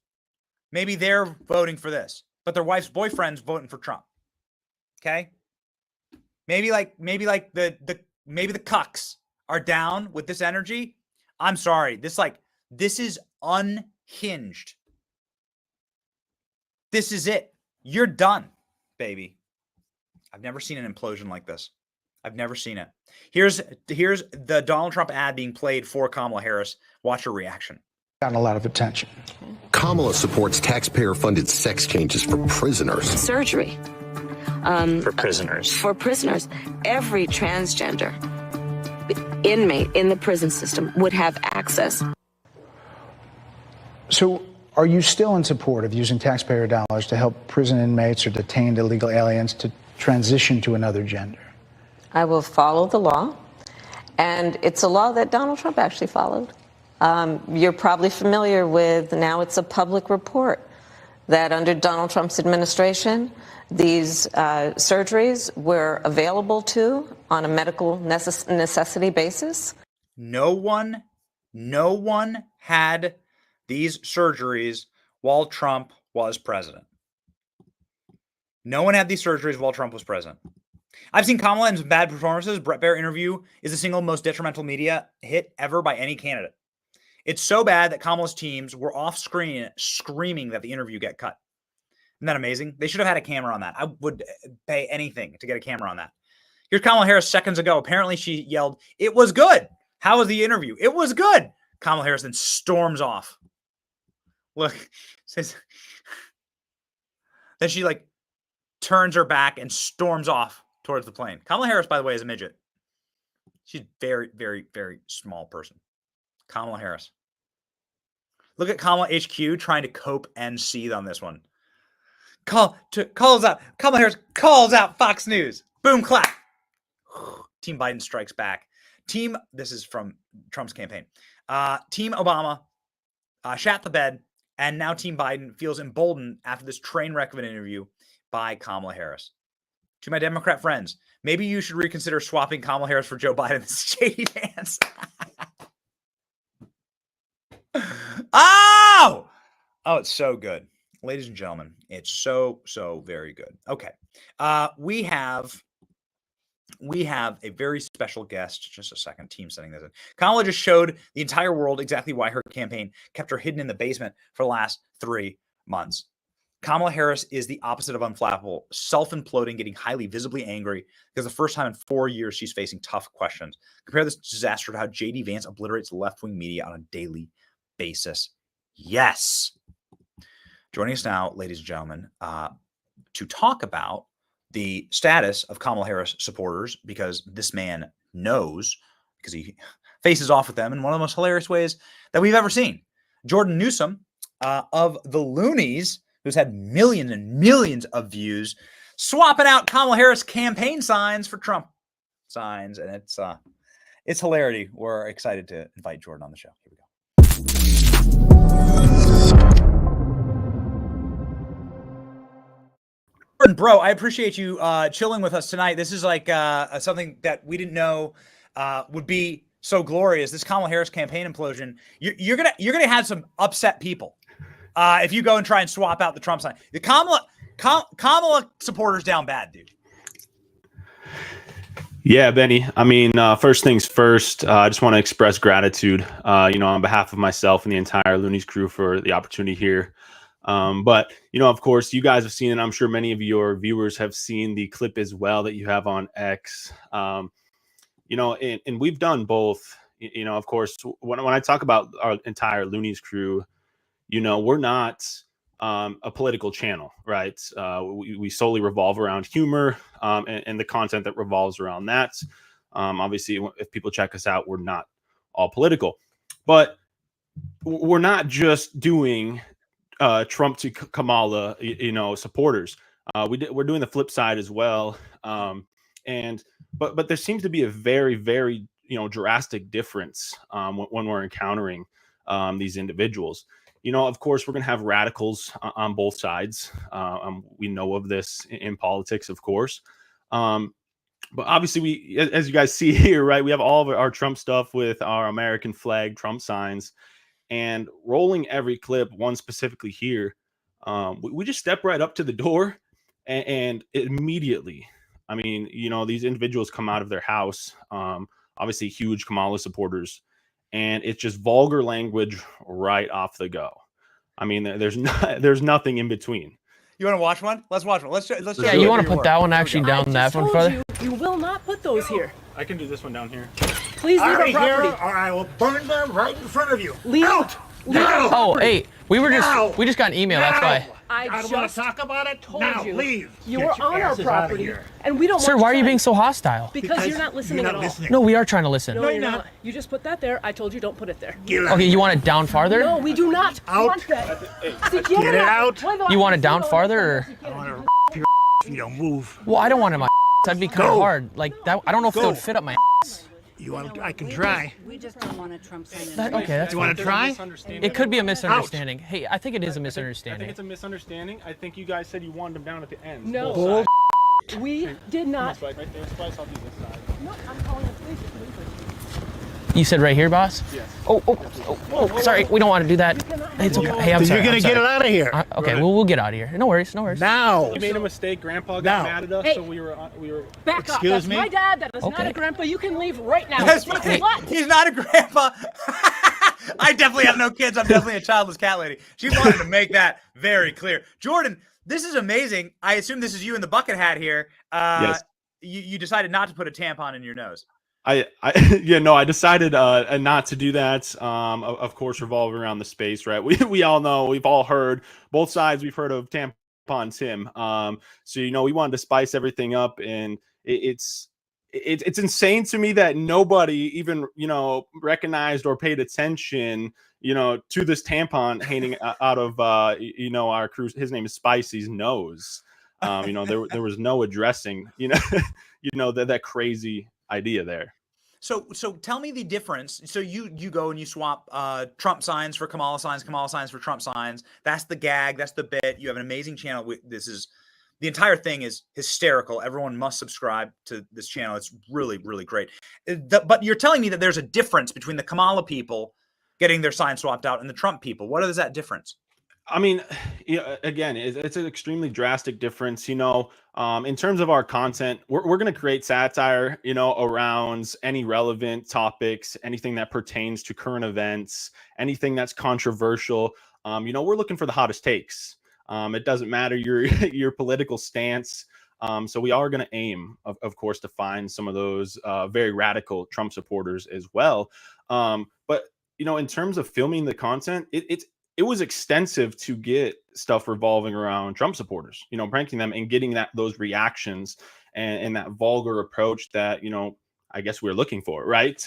Maybe they're voting for this, but their wife's boyfriend's voting for Trump. Okay? Maybe the cucks are down with this energy. I'm sorry. This is unhinged. This is it. You're done, baby. I've never seen an implosion like this. I've never seen it. Here's the Donald Trump ad being played for Kamala Harris. Watch her reaction. Gotten a lot of attention. Kamala supports taxpayer-funded sex changes for prisoners. Surgery. For prisoners. For prisoners. Every transgender inmate in the prison system would have access. So are you still in support of using taxpayer dollars to help prison inmates or detained illegal aliens to transition to another gender? I will follow the law, and it's a law that Donald Trump actually followed. You're probably familiar with, now it's a public report, that under Donald Trump's administration, these surgeries were available on a medical necessity basis. No one had these surgeries while Trump was president. No one had these surgeries while Trump was president. I've seen Kamala in some bad performances. Bret Baier interview is the single most detrimental media hit ever by any candidate. It's so bad that Kamala's teams were off screen screaming that the interview get cut. Isn't that amazing? They should have had a camera on that. I would pay anything to get a camera on that. Here's Kamala Harris seconds ago. Apparently she yelled, "It was good. How was the interview? It was good." Kamala Harris then storms off. Look, says, then she like turns her back and storms off towards the plane. Kamala Harris, by the way, is a midget. She's very, very, very small person. Kamala Harris. Look at Kamala HQ trying to cope and seethe on this one. Calls out. Kamala Harris calls out Fox News. Boom, clap. Team Biden strikes back. This is from Trump's campaign. Team Obama shat the bed, and now Team Biden feels emboldened after this train wreck of an interview by Kamala Harris. To my Democrat friends, maybe you should reconsider swapping Kamala Harris for Joe Biden. This is shady dance. Oh, it's so good. Ladies and gentlemen, it's so very good. Okay. We have a very special guest. Just a second. Team setting this in. Kamala just showed the entire world exactly why her campaign kept her hidden in the basement for the last 3 months. Kamala Harris is the opposite of unflappable, self-imploding, getting highly visibly angry because the first time in 4 years she's facing tough questions. Compare this disaster to how J.D. Vance obliterates left-wing media on a daily basis. Yes. Joining us now, ladies and gentlemen, to talk about the status of Kamala Harris supporters, because this man knows, because he faces off with them in one of the most hilarious ways that we've ever seen. Jordan Newsom of the Loonies, who's had millions and millions of views, swapping out Kamala Harris campaign signs for Trump signs, and it's hilarity. We're excited to invite Jordan on the show. Here we go. Bro, I appreciate you chilling with us tonight. This is like something that we didn't know would be so glorious. This Kamala Harris campaign implosion. You're gonna have some upset people if you go and try and swap out the Trump sign. The Kamala supporters down bad, dude. Yeah, Benny. I mean, first things first, I just want to express gratitude, on behalf of myself and the entire Loonies crew for the opportunity here. But, of course, you guys have seen it. I'm sure many of your viewers have seen the clip as well that you have on X. And we've done both. Of course, when I talk about our entire Loonies crew, we're not a political channel, right? We solely revolve around humor and the content that revolves around that. Obviously, if people check us out, we're not all political, but we're not just doing Trump to Kamala, supporters. We're doing the flip side as well. But there seems to be a very, very, drastic difference when we're encountering these individuals. Of course, we're going to have radicals on both sides. We know of this in politics, of course. But obviously, as you guys see here, right, we have all of our Trump stuff with our American flag, Trump signs, and rolling every clip, one specifically here. We just step right up to the door and immediately, these individuals come out of their house, obviously huge Kamala supporters, and it's just vulgar language right off the go. There's nothing in between. You want to watch one? Let's watch one. Let's yeah, you want to put that one actually down that one further? You will not put those here. I can do this one down here. Please leave our property. Or I will burn them right in front of you. Leave. Out! Oh, hey, we just got an email. That's why. I don't want to talk about it. told Now, you leave. you Get were your on our asses out of property, here. and we don't Sir, want why are you to being so hostile? Because you're not listening at all. No, we are trying to listen. No, you're not. You just put that there. I told you don't put it there. Okay, you want it down farther? No, we do not want that. Get it out. You want it down farther, or? I want to your if you don't move. Well, I don't want it in my. That'd be kind of Go. hard. Like that. I don't know if it Go. would fit up my. You want? I can try. We just don't want a Trump sign. Okay, that's You want to try? It could be a misunderstanding. Hey, I think it is a misunderstanding. I think it's a misunderstanding. I think you guys said you wanted them down at the end. No. Both sides. We did not. Right there, Spice, I'll do this side. No, I'm calling the police. You said right here, boss? Yes. Oh, sorry. We don't want to do that. It's okay. Hey, I'm Then sorry. you're gonna I'm get it sorry. out of here. Okay, we'll get out of here. No worries. No worries. Now. We made a mistake. Grandpa got Now. mad at us, Hey. so we were. Back up. Excuse That's me? my dad. That is not Okay. a grandpa. You can leave right now. That's Hey, right. He's not a grandpa. I definitely have no kids. I'm definitely a childless cat lady. She wanted to make that very clear. Jordan, this is amazing. I assume this is you in the bucket hat here. Yes. You decided not to put a tampon in your nose. I decided not to do that. Of course, revolving around the space, right? We all know, we've all heard both sides. We've heard of tampon Tim. So we wanted to spice everything up, and it's insane to me that nobody even recognized or paid attention to this tampon hanging out of our crew. His name is Spicy's nose. There was no addressing that crazy idea there. So tell me the difference. So you go and you swap Trump signs for Kamala signs for Trump signs. That's the gag. That's the bit. You have an amazing channel. The entire thing is hysterical. Everyone must subscribe to this channel. It's really, really great. But you're telling me that there's a difference between the Kamala people getting their sign swapped out and the Trump people. What is that difference? I mean, again, it's an extremely drastic difference. In terms of our content, we're going to create satire, around any relevant topics, anything that pertains to current events, anything that's controversial. We're looking for the hottest takes. It doesn't matter your political stance. So we are going to aim, of course, to find some of those very radical Trump supporters as well. But in terms of filming the content, it was extensive to get stuff revolving around Trump supporters, pranking them and getting those reactions and that vulgar approach that, I guess we're looking for, right?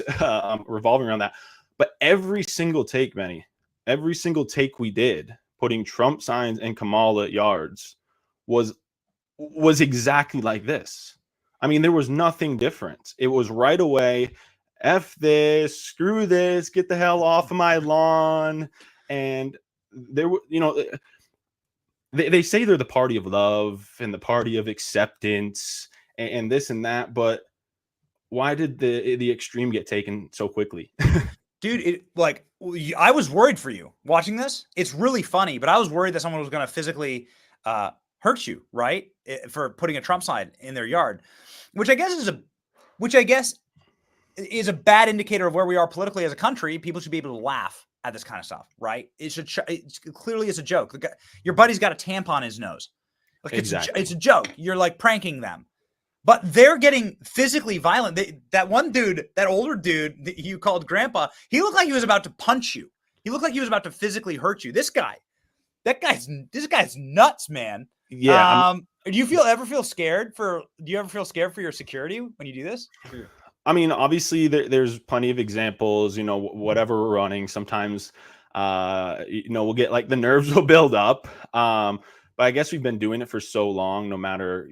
Revolving around that. But every single take, Benny, every single take we did, putting Trump signs and Kamala yards was exactly like this. I mean, there was nothing different. It was right away, F this, screw this, get the hell off of my lawn. And there were, they say they're the party of love and the party of acceptance and this and that, but why did the extreme get taken so quickly? Dude, I was worried for you watching this. It's really funny, but I was worried that someone was going to physically hurt you, right? For putting a Trump sign in their yard, which I guess is a bad indicator of where we are politically as a country. People should be able to laugh at this kind of stuff, right? It's clearly a joke. Your buddy's got a tampon in his nose. Exactly. It's a joke. You're like pranking them, but they're getting physically violent. That one dude, that older dude that you called grandpa, he looked like he was about to punch you. He looked like he was about to physically hurt you. This guy's nuts, man. Yeah. Do you ever feel scared for your security when you do this? I mean, obviously there's plenty of examples, whatever we're running, sometimes, we'll get the nerves will build up. But I guess we've been doing it for so long, no matter,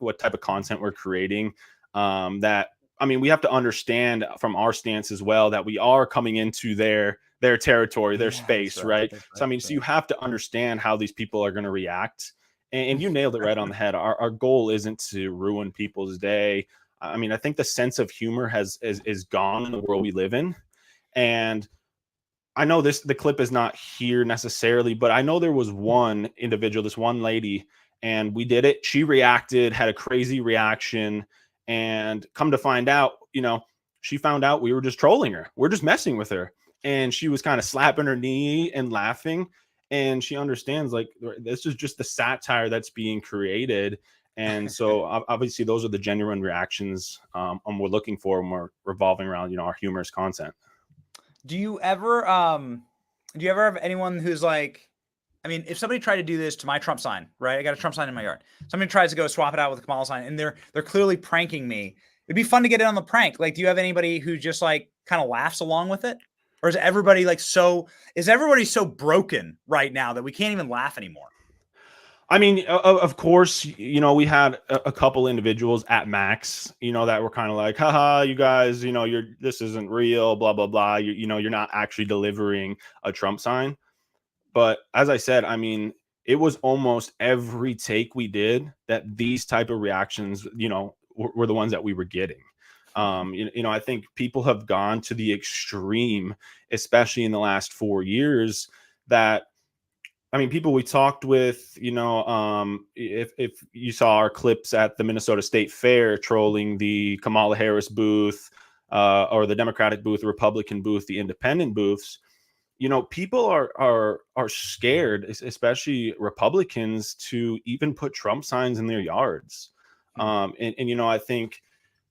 what type of content we're creating, that, I mean, we have to understand from our stance as well, that we are coming into their territory, their space, right? So, I mean, so you have to understand how these people are going to react. And you nailed it right on the head. Our goal isn't to ruin people's day. I mean, I think the sense of humor is gone in the world we live in. And I know the clip is not here necessarily, but I know there was one individual, this one lady, and we did it. She reacted, had a crazy reaction, and come to find out, she found out we were just trolling her. We're just messing with her. And she was kind of slapping her knee and laughing. And she understands, this is just the satire that's being created. And so obviously those are the genuine reactions we're looking for when we're revolving around, our humorous content. Do you ever do you ever have anyone who's like, I mean, if somebody tried to do this to my Trump sign, right? I got a Trump sign in my yard. Somebody tries to go swap it out with a Kamala sign, and they're clearly pranking me. It'd be fun to get in on the prank. Like, do you have anybody who just like kind of laughs along with it? Or is everybody like is everybody so broken right now that we can't even laugh anymore? I mean, of course, you know, we had a couple individuals at Max, you know, that were kind of like, haha, you guys, you know, this isn't real, blah, blah, blah. You know, you're not actually delivering a Trump sign. But as I said, I mean, it was almost every take we did that these type of reactions, you know, were the ones that we were getting. You know, I think people have gone to the extreme, especially in the last 4 years, that, I mean, people we talked with, you know, if you saw our clips at the Minnesota State Fair trolling the Kamala Harris booth, or the Democratic booth, the Republican booth, the independent booths, you know, people are scared, especially Republicans, to even put Trump signs in their yards. And you know, I think,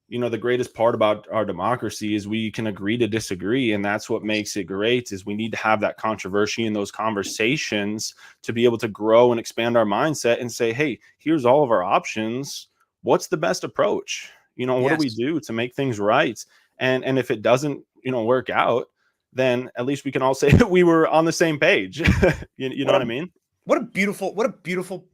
you know, the greatest part about our democracy is we can agree to disagree. And that's what makes it great, is we need to have that controversy in those conversations to be able to grow and expand our mindset and say, hey, here's all of our options. What's the best approach? You know, what do we do to make things right? And if it doesn't, you know, work out, then at least we can all say that we were on the same page. you know what I mean? What a beautiful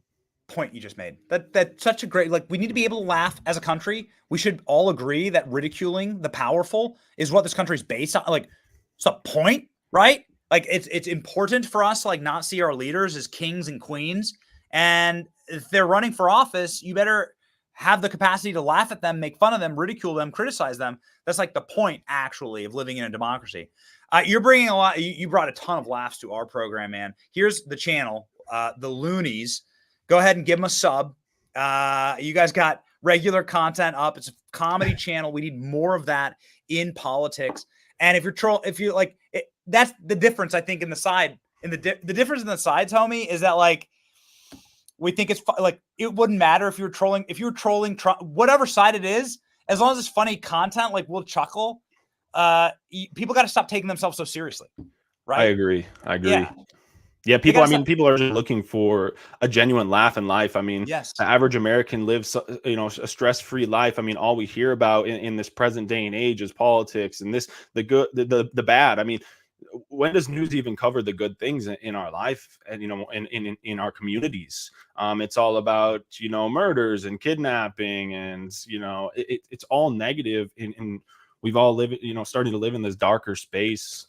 point you just made. That's such a great, like, we need to be able to laugh as a country. We should all agree that ridiculing the powerful is what this country's based on. Like, it's a point, right? Like, it's important for us to like not see our leaders as kings and queens. And if they're running for office, you better have the capacity to laugh at them, make fun of them, ridicule them, criticize them. That's like the point, actually, of living in a democracy. You're bringing a lot. You brought a ton of laughs to our program, man. Here's the channel, the Loonies. Go ahead and give them a sub. You guys got regular content up. It's a comedy channel. We need more of that in politics. And if you like, that's the difference, I think, in the side. The difference in the sides, homie, is that like we think it's like it wouldn't matter if you were trolling Trump, whatever side it is, as long as it's funny content, like we'll chuckle. People got to stop taking themselves so seriously, right? I agree. Yeah, people. I mean, people are just looking for a genuine laugh in life. I mean, the average American lives, you know, a stress-free life. I mean, all we hear about in this present day and age is politics and the good, the bad. I mean, when does news even cover the good things in our life and, you know, in our communities? It's all about, you know, murders and kidnapping, and, you know, it's all negative. And we've all lived, you know, starting to live in this darker space.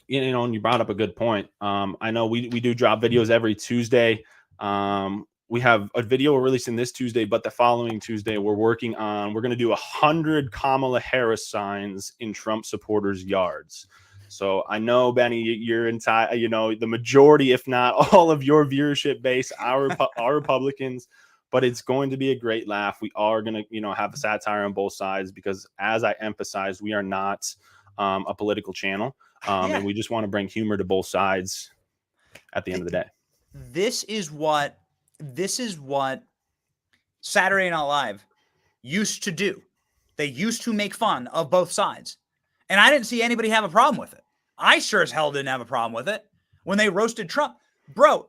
You know, and you brought up a good point. I know we do drop videos every Tuesday. We have a video we're releasing this Tuesday, but the following Tuesday we're going to do 100 Kamala Harris signs in Trump supporters' yards. So I know, Benny, you're entire, you know, the majority, if not all of your viewership base are Republicans, but it's going to be a great laugh. We are going to, you know, have a satire on both sides, because, as I emphasized, we are not a political channel. And we just want to bring humor to both sides at the end of the day. This is what Saturday Night Live used to do. They used to make fun of both sides. And I didn't see anybody have a problem with it. I sure as hell didn't have a problem with it when they roasted Trump. Bro,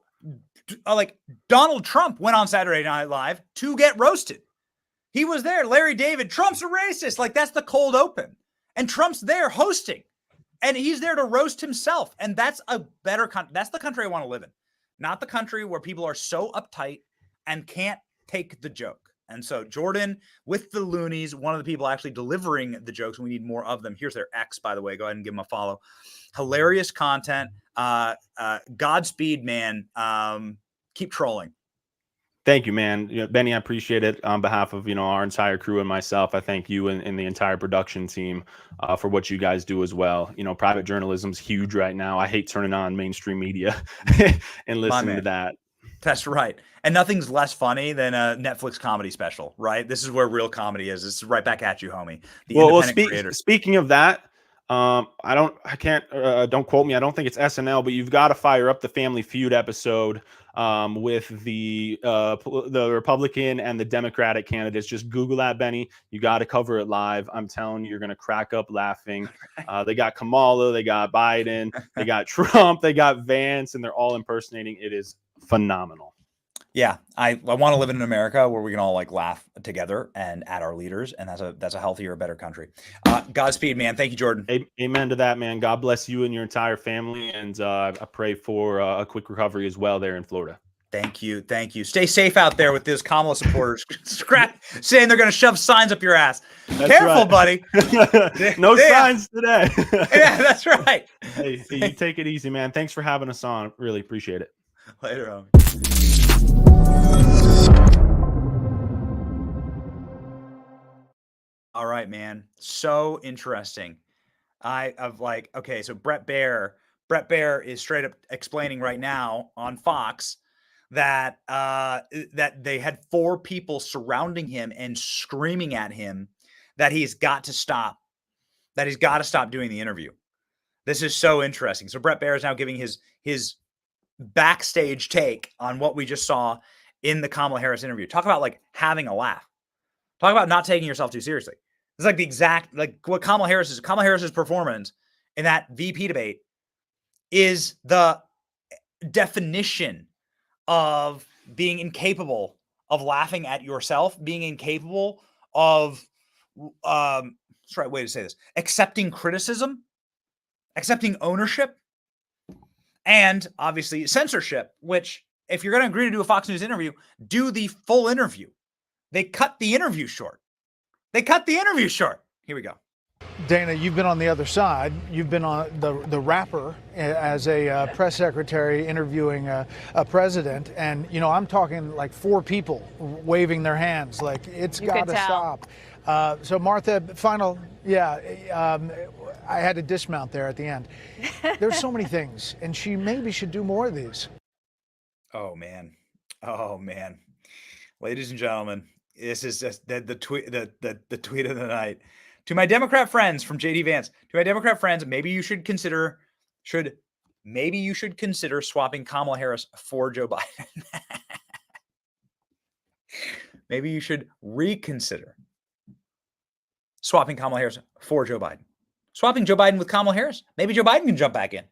like, Donald Trump went on Saturday Night Live to get roasted. He was there. Larry David, Trump's a racist. Like, that's the cold open. And Trump's there hosting. And he's there to roast himself. And that's a better country. That's the country I want to live in. Not the country where people are so uptight and can't take the joke. And so Jordan, with the Loonies, one of the people actually delivering the jokes, we need more of them. Here's their X, by the way. Go ahead and give them a follow. Hilarious content. Godspeed, man. Keep trolling. Thank you, man. You know, Benny, I appreciate it. On behalf of, you know, our entire crew and myself, I thank you and the entire production team for what you guys do as well. You know, private journalism's huge right now. I hate turning on mainstream media and listening to that. That's right. And nothing's less funny than a Netflix comedy special, right? This is where real comedy is. It's right back at you, homie. Speaking of that, don't quote me. I don't think it's SNL, but you've got to fire up the Family Feud episode with the Republican and the Democratic candidates. Just Google that, Benny. You got to cover it live. I'm telling you, you're going to crack up laughing. They got Kamala, they got Biden, they got Trump, they got Vance, and they're all impersonating. It is phenomenal. Yeah, I want to live in an America where we can all like laugh together and at our leaders, and that's a healthier, better country. Godspeed, man. Thank you, Jordan. Amen to that, man. God bless you and your entire family, and I pray for a quick recovery as well there in Florida. Thank you, thank you. Stay safe out there with those Kamala supporters saying they're going to shove signs up your ass. That's Careful, right. buddy. No signs today. Yeah, that's right. Hey, you take it easy, man. Thanks for having us on. Really appreciate it. Later on. All right, man. So interesting. Okay, so Bret Baier is straight up explaining right now on Fox that that they had 4 people surrounding him and screaming at him that he's got to stop doing the interview. This is so interesting. So Bret Baier is now giving his backstage take on what we just saw in the Kamala Harris interview. Talk about like having a laugh. Talk about not taking yourself too seriously. It's like the exact, like what Kamala Harris's performance in that VP debate is the definition of being incapable of laughing at yourself, being incapable of, what's the right way to say this, accepting criticism, accepting ownership, and obviously censorship, which if you're going to agree to do a Fox News interview, do the full interview. They cut the interview short. Here we go. Dana, you've been on the other side. You've been on the rapper as a press secretary interviewing a president. And, you know, I'm talking like 4 people waving their hands like it's got to stop. So, Martha, I had to dismount there at the end. There's so many things, and she maybe should do more of these. Oh, man. Ladies and gentlemen, this is just the tweet of the night. To my Democrat friends from JD Vance, to my Democrat friends, maybe you should consider swapping Kamala Harris for Joe Biden. Maybe you should reconsider swapping Kamala Harris for Joe Biden. Swapping Joe Biden with Kamala Harris. Maybe Joe Biden can jump back in.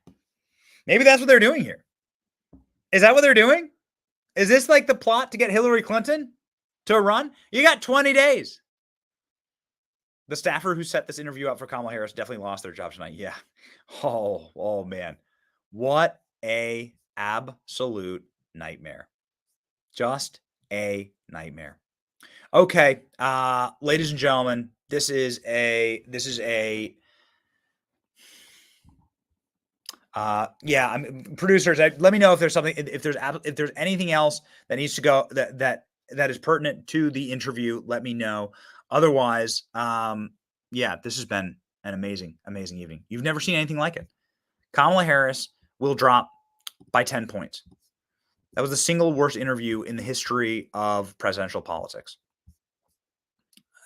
Maybe that's what they're doing here. Is that what they're doing? Is this like the plot to get Hillary Clinton to run? You got 20 days. The staffer who set this interview up for Kamala Harris definitely lost their job tonight. Yeah. Oh man. What a absolute nightmare. Just a nightmare. Okay. Ladies and gentlemen, producers, let me know if there's something, if there's anything else that needs to go that is pertinent to the interview. Let me know. Otherwise, this has been an amazing evening. You've never seen anything like it. Kamala Harris will drop by 10 points. That was the single worst interview in the history of presidential politics.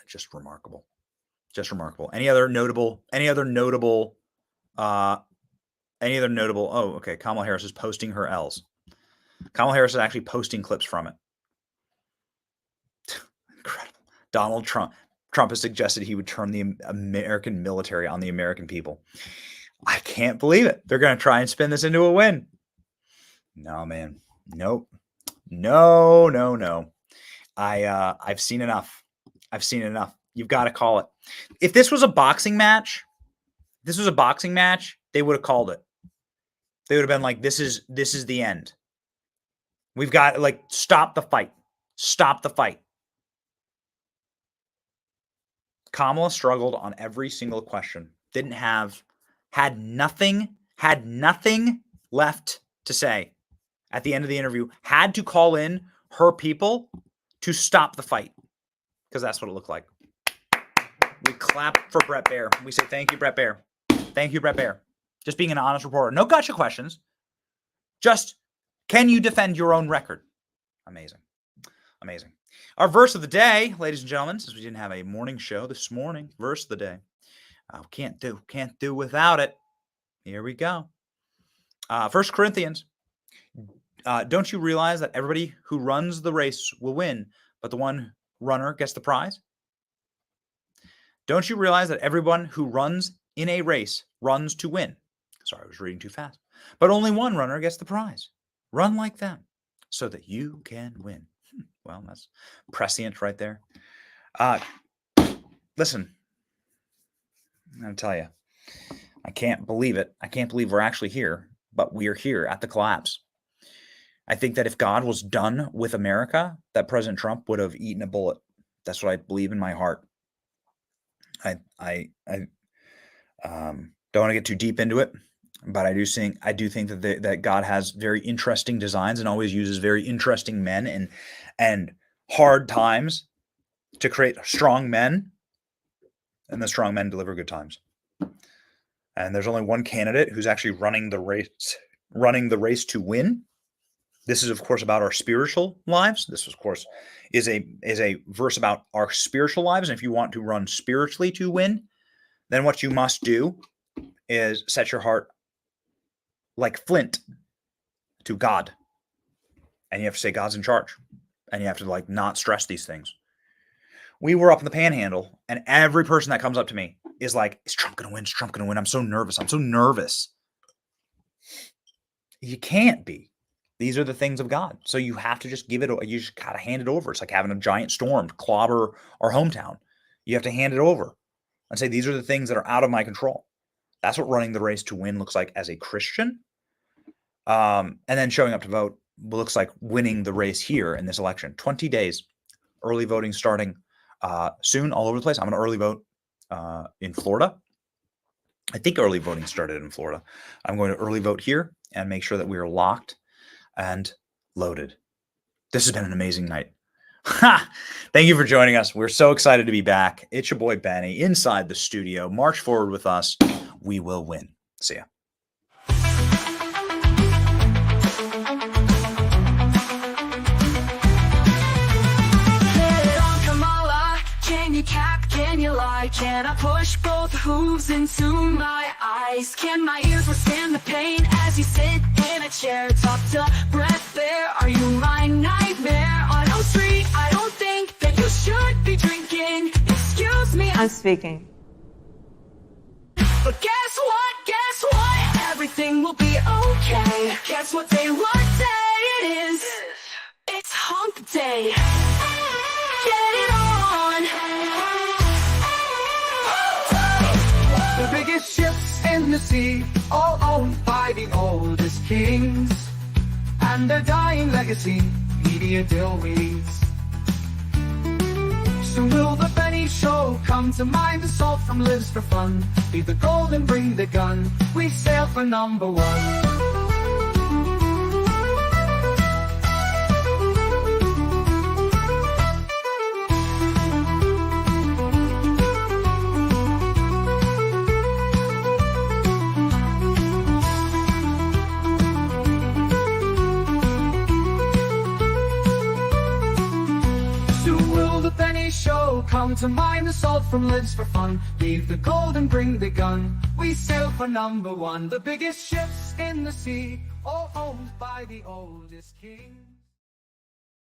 Just remarkable. Any other notable? Oh, okay. Kamala Harris is posting her L's. Kamala Harris is actually posting clips from it. Incredible. Donald Trump has suggested he would turn the American military on the American people. I can't believe it. They're going to try and spin this into a win. No, man. Nope. No. I've seen enough. You've got to call it. If this was a boxing match, they would have called it. They would have been like, this is the end. We've got like, stop the fight. Kamala struggled on every single question. Had nothing left to say at the end of the interview. Had to call in her people to stop the fight, because that's what it looked like. We clap for Bret Baier. We say, thank you, Bret Baier. Thank you, Bret Baier. Just being an honest reporter. No gotcha questions. Just, can you defend your own record? Amazing. Our verse of the day, ladies and gentlemen, since we didn't have a morning show this morning, verse of the day. Can't do without it. Here we go. 1 Corinthians Don't you realize that everybody who runs the race will win, but the one runner gets the prize? Don't you realize that everyone who runs in a race runs to win? Sorry, I was reading too fast. But only one runner gets the prize. Run like them so that you can win. Well, that's prescient right there. Listen, I'm going to tell you, I can't believe it. I can't believe we're actually here, but we are here at the collapse. I think that if God was done with America, that President Trump would have eaten a bullet. That's what I believe in my heart. I don't want to get too deep into it, but I do think that that God has very interesting designs and always uses very interesting men and hard times to create strong men, and the strong men deliver good times. And there's only one candidate who's actually running the race to win. This is, of course, about our spiritual lives. This, of course, is a verse about our spiritual lives. And if you want to run spiritually to win, then what you must do is set your heart like flint to God. And you have to say, God's in charge. And you have to like not stress these things. We were up in the Panhandle, and every person that comes up to me is like, is Trump going to win? Is Trump going to win? I'm so nervous. I'm so nervous. You can't be. These are the things of God. So you have to just give it, you just got to hand it over. It's like having a giant storm clobber our hometown. You have to hand it over and say, these are the things that are out of my control. That's what running the race to win looks like as a Christian. And then showing up to vote looks like winning the race here in this election. 20 days, early voting starting soon all over the place. I'm going to early vote in Florida. I think early voting started in Florida. I'm going to early vote here and make sure that we are locked and loaded. This has been an amazing night. Thank you for joining us. We're so excited to be back. It's your boy Benny inside the studio. March forward with us. We will win. See ya. Kamala, can you cap, can you lie? Can I push both hooves into my eyes? Can my ears withstand the pain as you sit in a chair? Talk to BRET there, are you my nightmare? On O Street, I don't think that you should be drinking. Excuse me, I'm speaking. but guess what, everything will be okay. Guess what day, it is? It's hump day. Get it on. The biggest ships in the sea, all owned by the oldest kings, and their dying legacy, media dillweeds. Soon will the Benny Show come to mind? The salt from lives for fun. Leave the gold and bring the gun. We sail for #1. Show come to mind. The salt from lives for fun. Leave the gold and bring the gun. We sail for #1. The biggest ships in the sea, all owned by the oldest king.